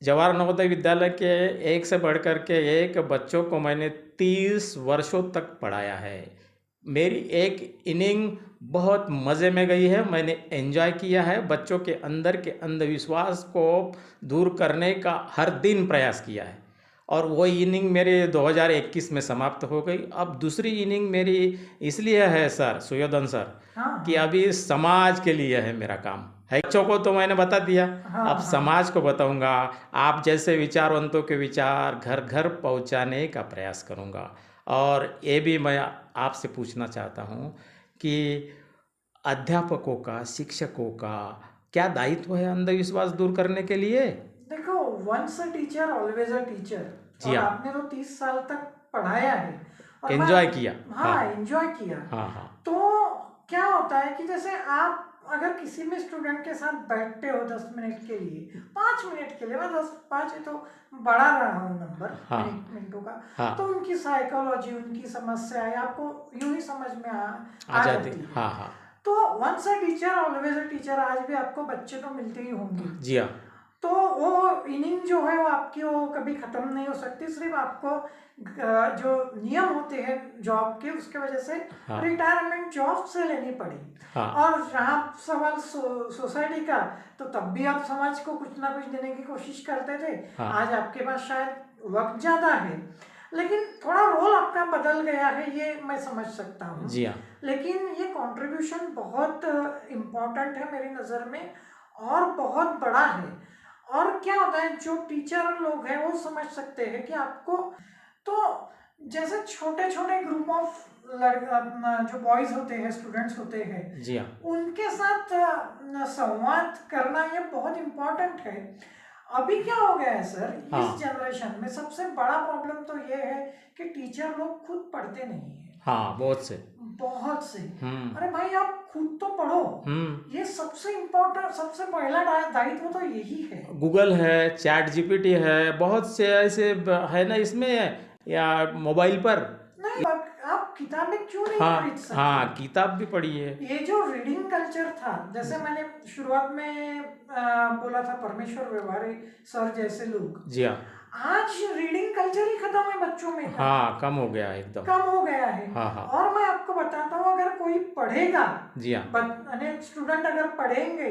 जवाहर नवोदय विद्यालय के एक से बढ़कर के एक बच्चों को मैंने 30 वर्षों तक पढ़ाया है। मेरी एक इनिंग बहुत मज़े में गई है, मैंने एंजॉय किया है। बच्चों के अंदर के अंधविश्वास को दूर करने का हर दिन प्रयास किया है, और वो इनिंग मेरे 2021 में समाप्त हो गई। अब दूसरी इनिंग मेरी इसलिए है सर, सुयोधन सर, कि अभी समाज के लिए है मेरा काम है। बच्चों को तो मैंने बता दिया, अब समाज को बताऊंगा। आप जैसे विचारवंतों के विचार घर घर पहुंचाने का प्रयास करूंगा। और ये भी मैं आपसे पूछना चाहता हूं कि अध्यापकों का, शिक्षकों का क्या दायित्व है अंधविश्वास दूर करने के लिए? देखो, once a teacher always a teacher. और आपने तो 30 साल तक पढ़ाया है, एंजॉय किया। एंजॉय किया। तो क्या होता है कि जैसे आप अगर किसी भी स्टूडेंट के साथ बैठते हो 10 मिनट के लिए, 5 मिनट के लिए, मैं 5 तो बढ़ा रहा हूँ नंबर मिनटों का, तो उनकी साइकोलॉजी, उनकी समस्याएं आपको यूं ही समझ में आ जाती है। तो once a teacher always a teacher. आज भी आपको बच्चे तो मिलते ही होंगे। जी हाँ। तो वो इनिंग जो है वो आपकी वो कभी खत्म नहीं हो सकती। सिर्फ आपको जो नियम होते हैं जॉब के, उसके वजह से रिटायरमेंट जॉब से लेनी पड़ी। और रहा सवाल सोसाइटी का, तो तब भी आप समाज को कुछ ना कुछ देने की कोशिश करते थे। आज आपके पास शायद वक्त ज्यादा है, लेकिन थोड़ा रोल आपका बदल गया है, ये मैं समझ सकता हूँ। जी हाँ। लेकिन ये कंट्रीब्यूशन बहुत इम्पोर्टेंट है मेरी नज़र में, और बहुत बड़ा है। और क्या होता है, जो टीचर लोग हैं वो समझ सकते हैं कि आपको, तो जैसे छोटे छोटे ग्रुप ऑफ जो बॉयज होते हैं, स्टूडेंट्स होते हैं, जी हाँ, उनके साथ संवाद करना ये बहुत इम्पोर्टेंट है। अभी क्या हो गया है सर, इस जनरेशन में सबसे बड़ा प्रॉब्लम तो ये है कि टीचर लोग खुद पढ़ते नहीं है। बहुत से। अरे भाई, आप खुद तो पढ़ो। ये सबसे इम्पोर्टेंट, सबसे पहला दायित्व तो यही है। गूगल है, चैट जीपीटी है, बहुत से ऐसे है ना इसमें, या मोबाइल पर। नहीं, आप किताबें क्यों नहीं खरीद सकते? किताब भी पढ़ी है। ये जो रीडिंग कल्चर था, जैसे मैंने शुरुआत में बोला था, परमेश्वर व्यवहारे सर जैसे लोग, जी हाँ, आज रीडिंग कल्चर ही खत्म है बच्चों में का। हाँ, कम हो गया है एकदम। कम हो गया है। हाँ हाँ। और मैं आपको बताता हूँ, अगर कोई पढ़ेगा, जी हाँ, स्टूडेंट अगर पढ़ेंगे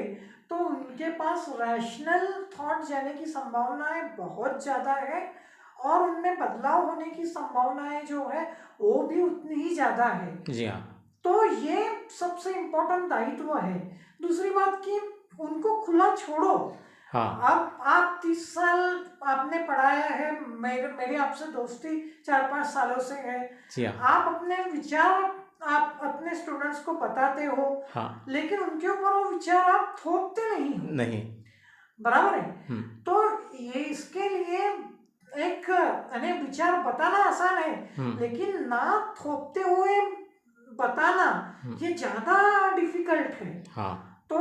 तो उनके पास रैशनल थॉट जाने की संभावनाएं बहुत ज्यादा है, और उनमें बदलाव होने की संभावनाएं जो है वो भी उतनी ही ज्यादा है। जी हाँ। तो ये सबसे इम्पोर्टेंट दायित्व है। दूसरी बात कि उनको खुला छोड़ो। हाँ। अब आप 30 साल आपने पढ़ाया है, मेरी आपसे दोस्ती 4-5 सालों से है। जी हाँ। आप अपने विचार आप अपने स्टूडेंट्स को बताते हो, हाँ। लेकिन उनके ऊपर वो विचार आप थोपते नहीं हो। नहीं। बराबर है। तो ये इसके लिए एक विचार बताना आसान है, लेकिन ना थोपते हुए बताना ये ज्यादा डिफिकल्ट है। हाँ। तो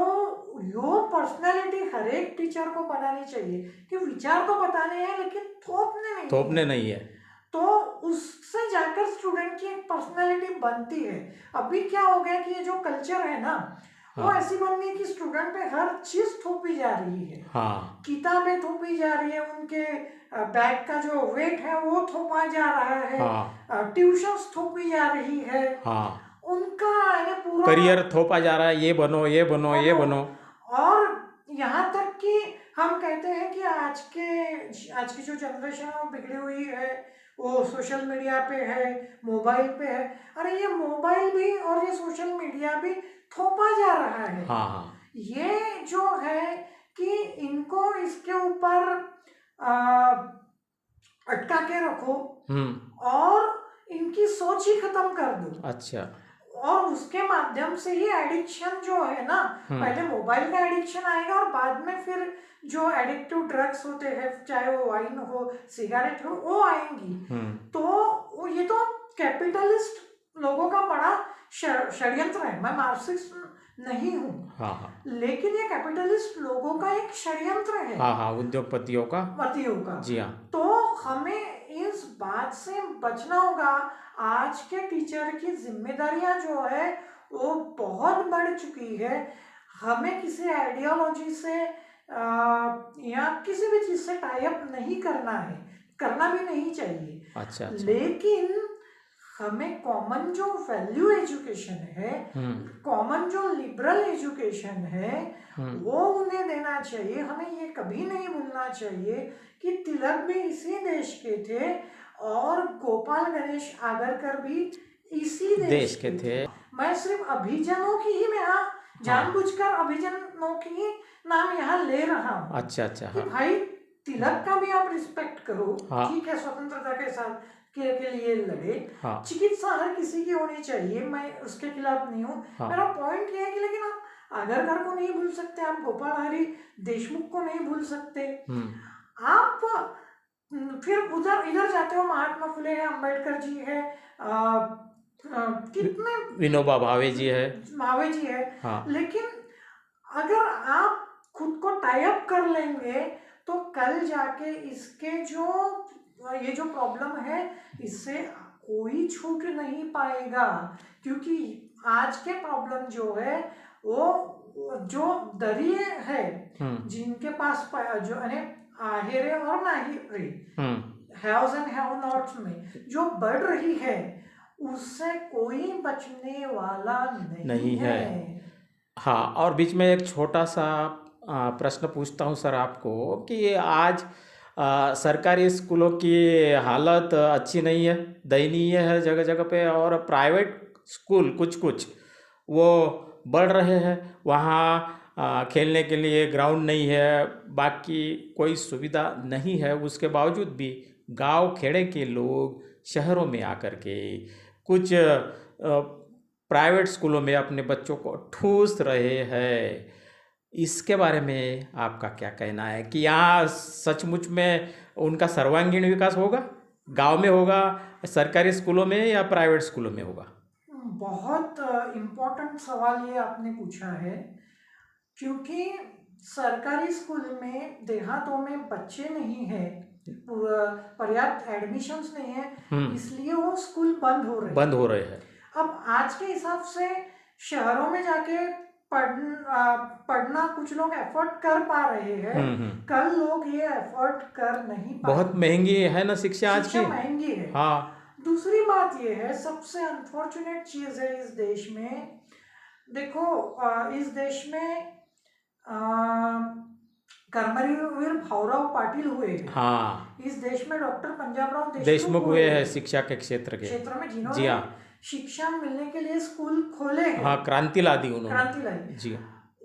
यो पर्सनालिटी हर एक टीचर को बनानी चाहिए कि विचार तो बताने हैं लेकिन थोपने नहीं है। तो उससे जाकर स्टूडेंट की एक पर्सनालिटी बनती है। अभी क्या हो गया कि ये जो कल्चर है ना, वो ऐसी बन गई कि स्टूडेंट पे हर चीज थोपी जा रही है। हाँ। किताबें थोपी जा रही है, उनके बैग का जो वेट है वो थोपा जा रहा है। हाँ। ट्यूशंस थोपी जा रही है। हाँ। उनका पूरा करियर थोपा जा रहा है, ये बनो ये बनो ये बनो। और यहाँ तक कि हम कहते हैं कि आज की जो जनरेशन है वो बिगड़ी हुई है, वो सोशल मीडिया पे है, मोबाइल पे है। अरे ये मोबाइल भी और ये सोशल मीडिया भी थोपा जा रहा है। हाँ हाँ। ये जो है कि इनको इसके ऊपर अटका के रखो और इनकी सोच ही खत्म कर दो। अच्छा। और उसके माध्यम से ही एडिक्शन जो है ना, पहले मोबाइल का एडिक्शन आएगा और बाद में फिर जो एडिक्टिव ड्रग्स होते हैं, चाहे वो वाइन हो, सिगरेट हो, वो आएंगी। तो ये तो कैपिटलिस्ट लोगों का बड़ा षड्यंत्र है। मैं मार्क्सिस्ट नहीं हूँ। हाँ हाँ। लेकिन ये कैपिटलिस्ट लोगों का एक षड्यंत्र है। हाँ हाँ, उद्योगपतियों का। जी हाँ। तो हमें इस बात से बचना होगा। आज के टीचर की जिम्मेदारियां जो है वो बहुत बढ़ चुकी है। हमें किसी आइडियोलॉजी से या किसी भी चीज से टाई अप नहीं करना है, करना भी नहीं चाहिए। अच्छा। लेकिन हमें कॉमन जो वैल्यू एजुकेशन है, कॉमन जो लिबरल एजुकेशन है, वो उन्हें देना चाहिए। हमें ये कभी नहीं भूलना चाहिए कि तिलक भी इसी देश के थे और गोपाल गणेश आगरकर भी इसी देश के थे। मैं सिर्फ अभिजनों की ही यहाँ जानबूझकर अभिजनों की ही नाम यहाँ ले रहा हूँ। अच्छा अच्छा। कि भाई तिलक का भी आप रिस्पेक्ट करो। ठीक है, स्वतंत्रता के साथ के लिए लड़े। चिकित्सा हर किसी की होनी चाहिए, मैं उसके खिलाफ नहीं हूँ। मेरा पॉइंट ये है कि लेकिन आप आगरकर को नहीं भूल सकते, आप गोपाल हरि देशमुख को नहीं भूल सकते। आप फिर इधर जाते हो, महात्मा फुले है, अम्बेडकर जी है, कितने विनोबा भावे जी है। लेकिन अगर आप खुद को टाई अप कर लेंगे तो कल जाके इसके ये जो प्रॉब्लम है इससे कोई छूट नहीं पाएगा। क्योंकि आज के प्रॉब्लम जो है वो जो दरिये है, जिनके पास जो आहेरे और नाहिरे, हैव्स एंड हैव नॉट्स में जो बढ़ रही है, उससे कोई बचने वाला नहीं है। हाँ, और बीच में एक छोटा सा प्रश्न पूछता हूँ सर आपको कि आज सरकारी स्कूलों की हालत अच्छी नहीं है, दयनीय है जगह जगह पे, और प्राइवेट स्कूल कुछ वो बढ़ रहे हैं। वहाँ खेलने के लिए ग्राउंड नहीं है, बाकी कोई सुविधा नहीं है। उसके बावजूद भी गांव खेड़े के लोग शहरों में आकर के कुछ प्राइवेट स्कूलों में अपने बच्चों को ठूस रहे हैं। इसके बारे में आपका क्या कहना है कि यहाँ सचमुच में उनका सर्वांगीण विकास होगा, गांव में होगा, सरकारी स्कूलों में या प्राइवेट स्कूलों में होगा? बहुत इम्पोर्टेंट सवाल ये आपने पूछा है, क्योंकि सरकारी स्कूल में देहातों में बच्चे नहीं है, पर्याप्त एडमिशन्स नहीं है, इसलिए वो स्कूल बंद हो रहे हैं। अब आज के हिसाब से शहरों में जाके पढ़ना कुछ लोग एफर्ट कर पा रहे हैं, कल लोग ये एफर्ट कर नहीं पा। बहुत महंगी है ना शिक्षा आज की। महंगी है। हाँ। दूसरी बात ये है, सबसे अनफॉर्चुनेट चीज है इस देश में, देखो इस देश में कर्मवीर भाऊराव पाटिल हुए हैं। हाँ। इस देश में डॉक्टर पंजाबराव देशमुख हुए हैं शिक्षा के क्षेत्र में जिन्होंने जी हाँ शिक्षा मिलने के लिए स्कूल खोले हैं। हाँ, क्रांति ला दी उन्होंने। क्रांति लाई जी।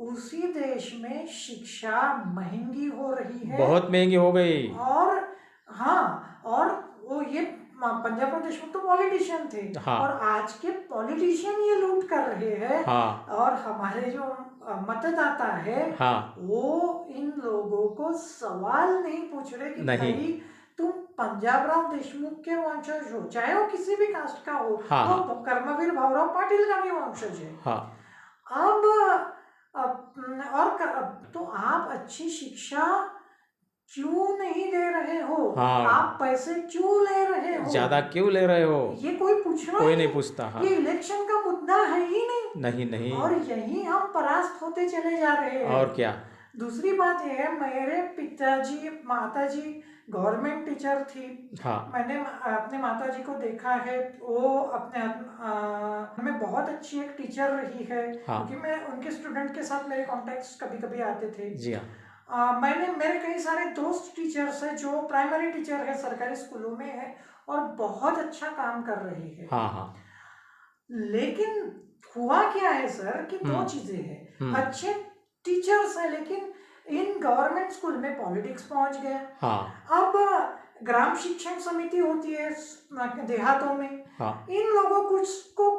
उसी देश में शिक्षा महंगी हो रही है, बहुत महंगी हो गई। और हाँ, और वो ये पंजाबराव देशमुख तो पॉलिटिशियन थे। हाँ। और आज के पॉलिटिशियन ये लूट कर रहे हैं। हाँ। और हमारे जो मतदाता है हाँ। वो इन लोगों को सवाल नहीं पूछ रहे कि नहीं। भाई तुम पंजाबराव देशमुख के वंशज हो, चाहे वो किसी भी कास्ट का हो। हाँ। तो कर्मवीर भाऊराव पाटिल का भी वंशज है। हाँ। अब तो आप अच्छी शिक्षा क्यों नहीं दे रहे हो? हाँ। आप पैसे क्यों ले रहे हो? ज्यादा क्यों ले रहे हो? ये कोई पूछना कोई नहीं पूछता। हाँ। ये इलेक्शन का मुद्दा है ही नहीं। नहीं। और यही हम परास्त होते चले जा रहे हैं। और क्या। दूसरी बात यह है, मेरे पिताजी माताजी गवर्नमेंट टीचर थी। हाँ। मैंने अपने माताजी को देखा है, वो अपने में बहुत अच्छी एक टीचर रही है। हाँ। क्योंकि मैं उनके स्टूडेंट के साथ मेरे कॉन्टेक्ट्स कभी कभी आते थे। जी हाँ। मेरे कई सारे दोस्त टीचर्स हैं जो प्राइमरी टीचर है, सरकारी स्कूलों में है और बहुत अच्छा काम कर रहे हैं। हाँ हाँ। लेकिन हुआ क्या है सर कि दो चीजें हैं, अच्छे टीचर्स है लेकिन इन गवर्नमेंट स्कूल में पॉलिटिक्स पहुंच गया। हाँ। अब ग्राम शिक्षण समिति होती है देहातों में। हाँ। इन लोगों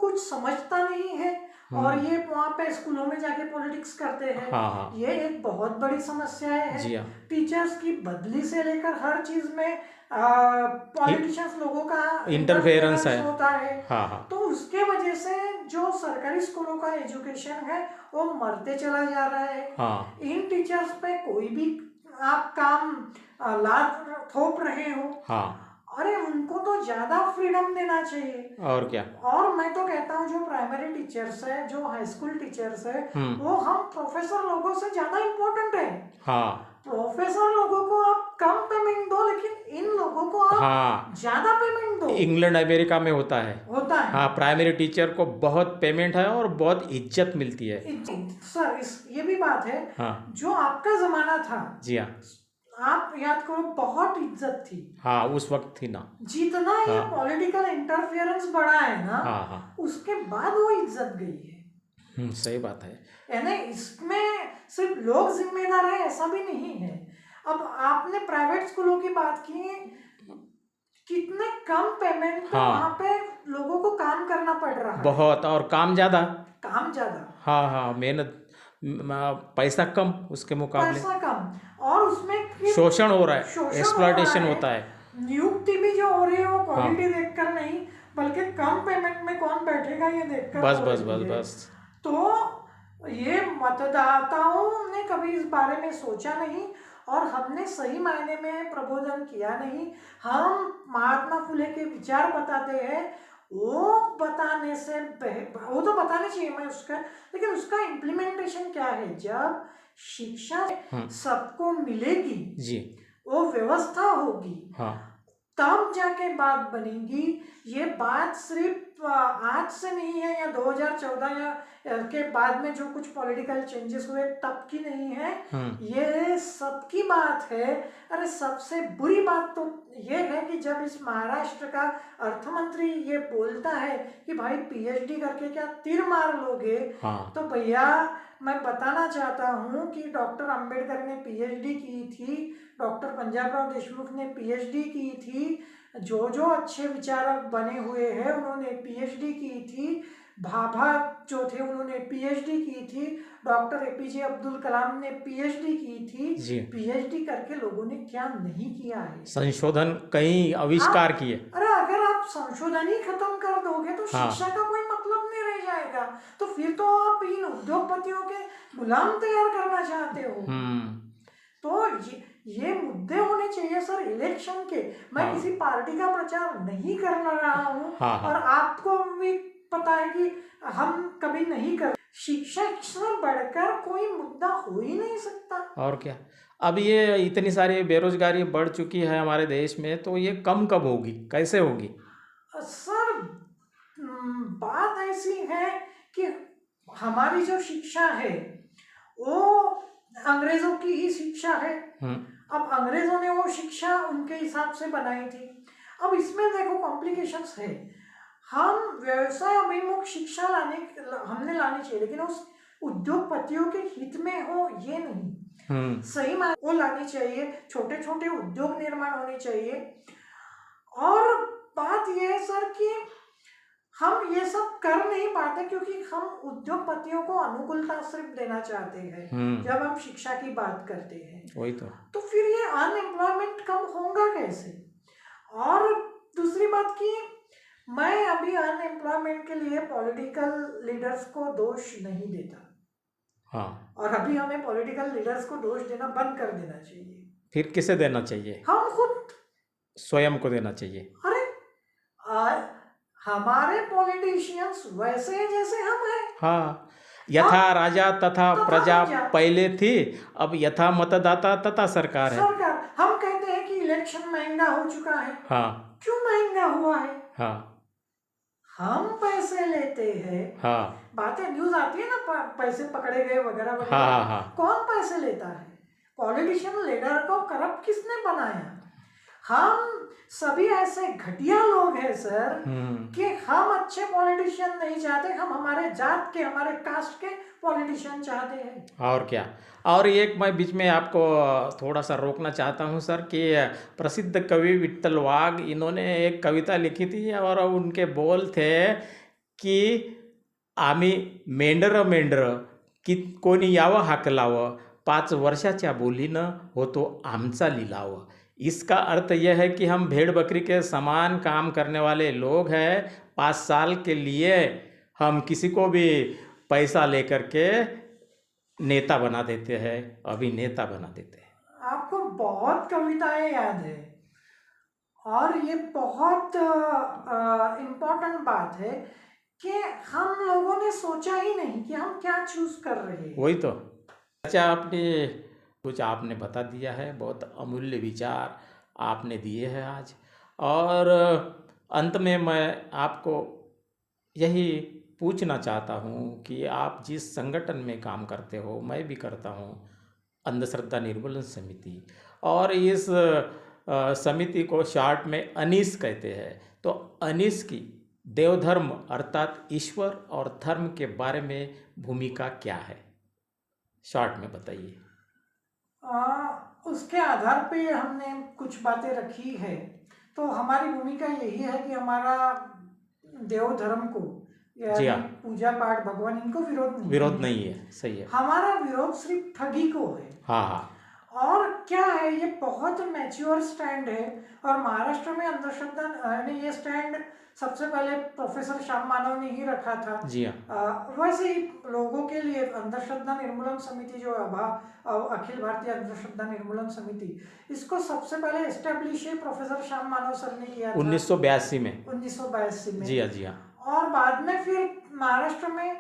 कुछ समझता नहीं है और ये वहाँ पे स्कूलों में जाके पॉलिटिक्स करते हैं। हाँ। ये एक बहुत बड़ी समस्या है। जी हाँ। टीचर्स की बदली से लेकर हर चीज में पॉलिटिशियंस लोगों का इंटरफेरेंस है होता है। हाँ। तो उसके वजह से जो सरकारी स्कूलों का एजुकेशन है वो मरते चला जा रहा है। हाँ। इन टीचर्स पे कोई भी आप काम लाद थोप रहे हो। हाँ। अरे उनको तो ज्यादा फ्रीडम देना चाहिए। और क्या। और मैं तो कहता हूँ जो प्राइमरी टीचर्स है, जो हाई स्कूल टीचर्स है, वो हम प्रोफेसर लोगों से ज्यादा इम्पोर्टेंट है। हाँ। प्रोफेसर लोगों को आप कम पेमेंट दो लेकिन इन लोगों को आप ज्यादा पेमेंट दो। इंग्लैंड अमेरिका में होता है। हाँ, प्राइमरी टीचर को बहुत पेमेंट है और बहुत इज्जत मिलती है। सर ये भी बात है। हाँ। जो आपका जमाना था, जी हाँ, आप याद करो बहुत इज्जत थी। हाँ, उस वक्त थी ना। जितना ये पॉलिटिकल इंटरफेरेंस बढ़ा है ना, हाँ, उसके बाद वो इज्जत गई है। सही बात है। यानी इसमें सिर्फ लोग जिम्मेदार है ऐसा भी नहीं है। अब आपने प्राइवेट स्कूलों की बात की, कितने कम पेमेंट पे वहाँ पे लोगों को काम करना पड़ रहा है। बहुत, और काम ज्यादा। हाँ, मेहनत, पैसा कम उसके मुकाबले। पैसा कम और उसमें शोषण हो रहा है, एक्सप्लॉयटेशन होता है। नियुक्ति भी जो हो रही है वो क्वालिटी देखकर नहीं बल्कि कम पेमेंट में कौन बैठेगा ये देखकर। बस। तो ये मतदाताओं ने कभी इस बारे में सोचा नहीं और हमने सही मायने में प्रबोधन किया नहीं। हम महात्मा फुले के विचार बताते हैं, वो बताने से वो तो बताने चाहिए मैं उसका, लेकिन उसका इम्प्लीमेंटेशन क्या है? जब शिक्षा सबको मिलेगी जी, वो व्यवस्था होगी, हाँ, तब जाके बात बनेगी। ये बात सिर्फ आज से नहीं है या 2014 या के बाद में जो कुछ पॉलिटिकल चेंजेस हुए तब की नहीं है, ये सबकी बात है। अरे सबसे बुरी बात तो ये है कि जब इस महाराष्ट्र का अर्थमंत्री ये बोलता है कि भाई पीएचडी करके क्या तीर मार लोगे, हाँ, तो भैया मैं बताना चाहता हूँ कि डॉक्टर अंबेडकर ने पीएचडी की थी, डॉक्टर पंजाबराव देशमुख ने पीएचडी की थी, जो अच्छे विचारक बने हुए हैं उन्होंने पीएचडी की थी, भाभा जो थे उन्होंने पीएचडी की थी, डॉक्टर एपीजे अब्दुल कलाम ने पीएचडी की थी। पीएचडी करके लोगों ने क्या नहीं किया है? संशोधन, कई आविष्कार किए। अरे अगर आप संशोधन ही खत्म कर दोगे तो शिक्षा का कोई मतलब नहीं रह जाएगा। तो फिर तो आप इन उद्योगपतियों के गुलाम तैयार करना चाहते हो। तो ये मुद्दे होने चाहिए सर इलेक्शन के। मैं किसी पार्टी का प्रचार नहीं कर रहा हूँ और आपको भी पता है कि हम कभी नहीं कर शिक्षा से बढ़कर कोई मुद्दा हो ही नहीं सकता। और क्या। अब ये इतनी सारी बेरोजगारी बढ़ चुकी है हमारे देश में, तो ये कम कब होगी, कैसे होगी? सर बात ऐसी है कि हमारी जो शिक्षा है वो अंग्रेजों की ही शिक्षा है। अब अंग्रेजों ने वो शिक्षा उनके हिसाब से बनाई थी। अब इसमें देखो कॉम्प्लिकेशंस है। हम व्यवसाय अभिमुख शिक्षा हमने लानी चाहिए, लेकिन उस उद्योगपतियों के हित में हो ये नहीं। सही वो लानी चाहिए, छोटे छोटे उद्योग निर्माण होने चाहिए। और बात यह है सर कि हम ये सब कर नहीं पाते क्योंकि हम उद्योगपतियों को अनुकूलता सिर्फ देना चाहते हैं जब हम शिक्षा की बात करते हैं। वही तो फिर ये अनएम्प्लॉयमेंट कम होगा कैसे? और दूसरी बात कि मैं अभी अनएम्प्लॉयमेंट के लिए पॉलिटिकल लीडर्स को दोष नहीं देता। हाँ। और अभी हमें पॉलिटिकल लीडर्स को दोष देना बंद कर देना चाहिए। फिर किसे देना चाहिए? हम खुद स्वयं को देना चाहिए। अरे हमारे पॉलिटिशियंस वैसे हैं जैसे हम हैं। हाँ, यथा राजा तथा प्रजा पहले थी, अब यथा मतदाता तथा सरकार है। हम कहते हैं कि इलेक्शन महंगा हो चुका है। हाँ। क्यों महंगा हुआ है? हाँ। हम पैसे लेते हैं। हाँ। बातें न्यूज आती है ना, पैसे पकड़े गए वगैरह वगैरह। हाँ, हाँ। कौन पैसे लेता है? पॉलिटिशियन लीडर को करप्ट किसने बनाया? हम सभी ऐसे घटिया लोग हैं सर कि हम अच्छे पॉलिटिशियन नहीं चाहते, हम हमारे जात के, हमारे कास्ट के पॉलिटिशियन चाहते हैं। और क्या। और एक मैं बीच में आपको थोड़ा सा रोकना चाहता हूँ सर कि प्रसिद्ध कवि विट्ठल वाघ, इन्होंने एक कविता लिखी थी और उनके बोल थे कि आम्ही मेंढर मेंढर की कोणी यावं हाकलावं, 5 वर्षाच्या बोलीनं होतो आमचा लिलाव। इसका अर्थ यह है कि हम भेड़ बकरी के समान काम करने वाले लोग हैं। 5 साल के लिए हम किसी को भी पैसा लेकर के नेता बना देते हैं, अभिनेता बना देते हैं। आपको बहुत कविताएं याद है और ये बहुत इम्पोर्टेंट बात है कि हम लोगों ने सोचा ही नहीं कि हम क्या चूज कर रहे हैं। वही तो। अच्छा, आपने बता दिया है, बहुत अमूल्य विचार आपने दिए हैं आज। और अंत में मैं आपको यही पूछना चाहता हूँ कि आप जिस संगठन में काम करते हो, मैं भी करता हूँ, अंधश्रद्धा निर्मूलन समिति, और इस समिति को शॉर्ट में अनीस कहते हैं। तो अनीस की देवधर्म अर्थात ईश्वर और धर्म के बारे में भूमिका क्या है, शॉर्ट में बताइए। उसके आधार पे हमने कुछ बातें रखी है। तो हमारी भूमिका यही है कि हमारा देव धर्म को, यानी पूजा पाठ, भगवान, इनको विरोध नहीं है। सही है। हमारा विरोध सिर्फ ठगी को है। हाँ। और क्या है, ये बहुत मैच्योर स्टैंड है। और महाराष्ट्र में अंधश्रद्धा ने ये स्टैंड सबसे पहले प्रोफेसर श्याम मानव ने ही रखा था। जी हाँ। वैसे ही लोगों के लिए अंधश्रद्धा निर्मूलन समिति जो अखिल भारतीय अंधश्रद्धा निर्मूलन समिति, इसको सबसे पहले एस्टेब्लिश प्रोफेसर श्याम मानव सर ने किया था 1982 में। 1982 में। जी हाँ, जी हाँ। और बाद में फिर महाराष्ट्र में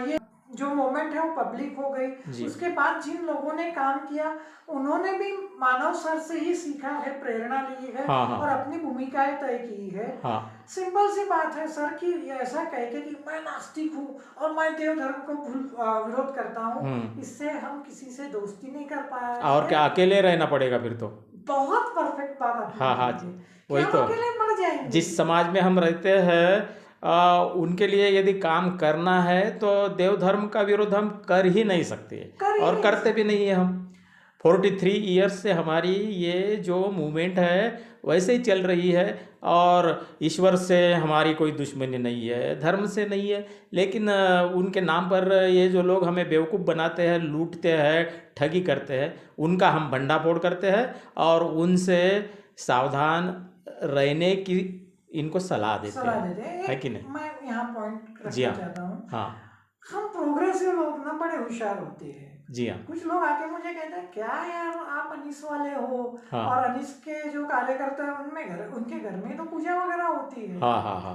ये जो मूवमेंट है वो पब्लिक हो गई। उसके बाद जिन लोगों ने काम किया उन्होंने भी मानव सर से ही सीखा है, प्रेरणा ली है। हाँ। और अपनी भूमिकाएं तय की है। हाँ। सिंपल सी बात है सर कि ऐसा कह के कि मैं नास्तिक हूँ और मैं देव धर्म को विरोध करता हूँ, इससे हम किसी से दोस्ती नहीं कर पाए। और क्या अकेले रहना पड़ेगा फिर तो। बहुत परफेक्ट बात। हाँ, वही तो। अकेले मर जाएंगे। जिस समाज में हम रहते हैं उनके लिए यदि काम करना है तो देव धर्म का विरोध हम कर ही नहीं सकते, और करते भी नहीं है हम। 43 ईयर्स से हमारी ये जो मूवमेंट है वैसे ही चल रही है, और ईश्वर से हमारी कोई दुश्मनी नहीं है, धर्म से नहीं है। लेकिन उनके नाम पर ये जो लोग हमें बेवकूफ़ बनाते हैं, लूटते हैं, ठगी करते हैं, उनका हम भंडाफोड़ करते हैं और उनसे सावधान रहने की इनको सलाह देते हैं, है कि नहीं? मैं यहाँ पॉइंट रखना चाहता हूँ। हाँ। हम प्रोग्रेसिव लोग ना बड़े होशियार होते हैं। जी हाँ। कुछ लोग आके मुझे कहते हैं क्या यार आप अनीस वाले हो। हाँ। और अनीस के जो कार्यकर्ता है उनके घर में तो पूजा वगैरह होती है। हाँ।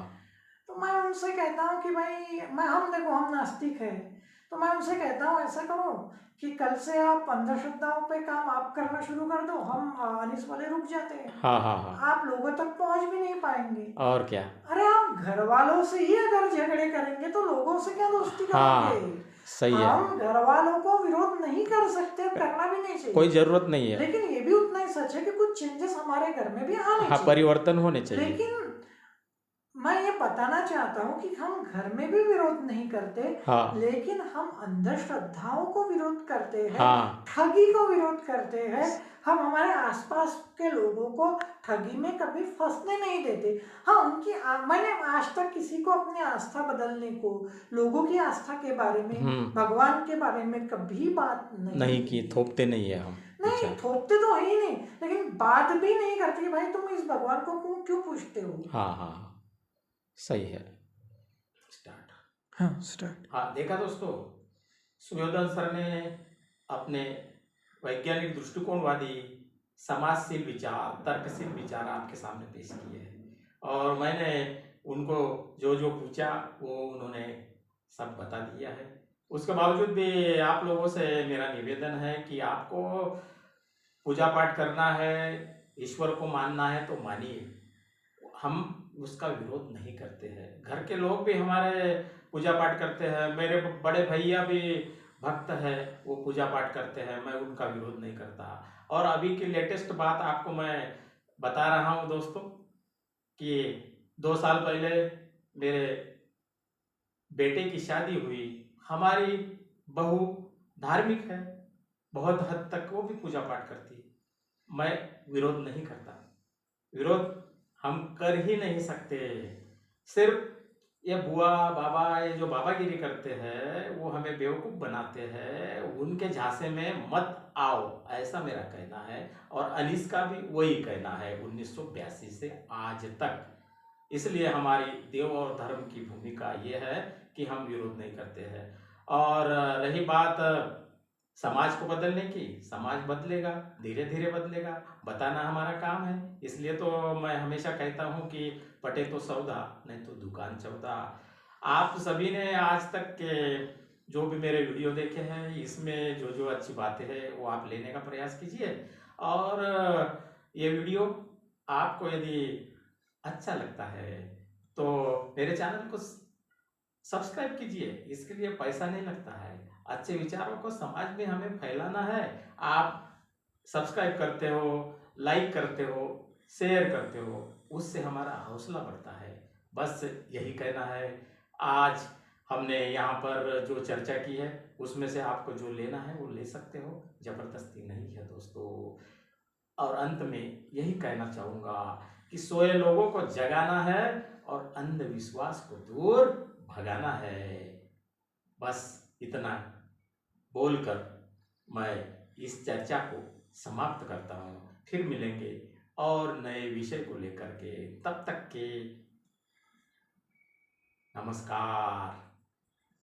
तो मैं उनसे कहता हूँ कि भाई हम देखो हम नास्तिक है, तो मैं उनसे कहता हूँ ऐसा करो कि कल से आप अंधश्रद्धाओं पे काम आप करना शुरू कर दो, हम अनिस वाले रुक जाते हैं। हाँ हाँ हाँ। आप लोगों तक पहुंच भी नहीं पाएंगे। और क्या। अरे आप घर वालों से ही अगर झगड़े करेंगे तो लोगों से क्या दोस्ती हाँ करोगे? सही है। हम घर वालों को विरोध नहीं कर सकते, करना भी नहीं चाहिए, कोई जरूरत नहीं है। लेकिन ये भी उतना ही सच है कि कुछ चेंजेस हमारे घर में भी आने हाँ चाहिए, परिवर्तन होने चाहिए। लेकिन मैं ये बताना चाहता हूँ कि हम घर में भी विरोध नहीं करते। हाँ। लेकिन हम अंधश्रद्धाओं को विरोध करते हैं। हाँ। ठगी को विरोध करते हैं। हम हमारे आसपास के लोगों को ठगी में कभी फंसने नहीं देते। हाँ मैंने आज तक किसी को अपनी आस्था बदलने को, लोगों की आस्था के बारे में, भगवान के बारे में कभी बात नहीं की। थोपते नहीं है हम। नहीं थोपते तो है ही नहीं, लेकिन बात भी नहीं करती भाई तुम इस भगवान को क्यों पूछते हो। हाँ हाँ सही है। स्टार्ट। हाँ स्टार्ट। हाँ देखा दोस्तों, सुयोधन सर ने अपने वैज्ञानिक दृष्टिकोणवादी समाजशील विचार, तर्कशील विचार आपके सामने पेश किए हैं, और मैंने उनको जो जो पूछा वो उन्होंने सब बता दिया है। उसके बावजूद भी आप लोगों से मेरा निवेदन है कि आपको पूजा पाठ करना है, ईश्वर को मानना है तो मानिए, हम उसका विरोध नहीं करते हैं। घर के लोग भी हमारे पूजा पाठ करते हैं, मेरे बड़े भैया भी भक्त है, वो पूजा पाठ करते हैं, मैं उनका विरोध नहीं करता। और अभी की लेटेस्ट बात आपको मैं बता रहा हूँ दोस्तों कि 2 साल पहले मेरे बेटे की शादी हुई। हमारी बहू धार्मिक है, बहुत हद तक वो भी पूजा पाठ करती है, मैं विरोध नहीं करता। विरोध हम कर ही नहीं सकते। सिर्फ ये बुआ बाबा, ये जो बाबागिरी करते हैं वो हमें बेवकूफ़ बनाते हैं, उनके झांसे में मत आओ, ऐसा मेरा कहना है। और अनीस का भी वही कहना है 1982 से आज तक। इसलिए हमारी देव और धर्म की भूमिका ये है कि हम विरोध नहीं करते हैं। और रही बात समाज को बदलने की, समाज बदलेगा, धीरे धीरे बदलेगा, बताना हमारा काम है। इसलिए तो मैं हमेशा कहता हूँ कि पटे तो सौदा, नहीं तो दुकान चौदा। आप सभी ने आज तक के जो भी मेरे वीडियो देखे हैं, इसमें जो जो अच्छी बातें हैं वो आप लेने का प्रयास कीजिए। और ये वीडियो आपको यदि अच्छा लगता है तो मेरे चैनल को सब्सक्राइब कीजिए, इसके लिए पैसा नहीं लगता है। अच्छे विचारों को समाज में हमें फैलाना है। आप सब्सक्राइब करते हो, लाइक करते हो, शेयर करते हो, उससे हमारा हौसला बढ़ता है। बस यही कहना है। आज हमने यहाँ पर जो चर्चा की है उसमें से आपको जो लेना है वो ले सकते हो, जबरदस्ती नहीं है दोस्तों। और अंत में यही कहना चाहूँगा कि सोए लोगों को जगाना है और अंधविश्वास को दूर भगाना है। बस इतना बोलकर मैं इस चर्चा को समाप्त करता हूँ। फिर मिलेंगे और नए विषय को लेकर के, तब तक के नमस्कार।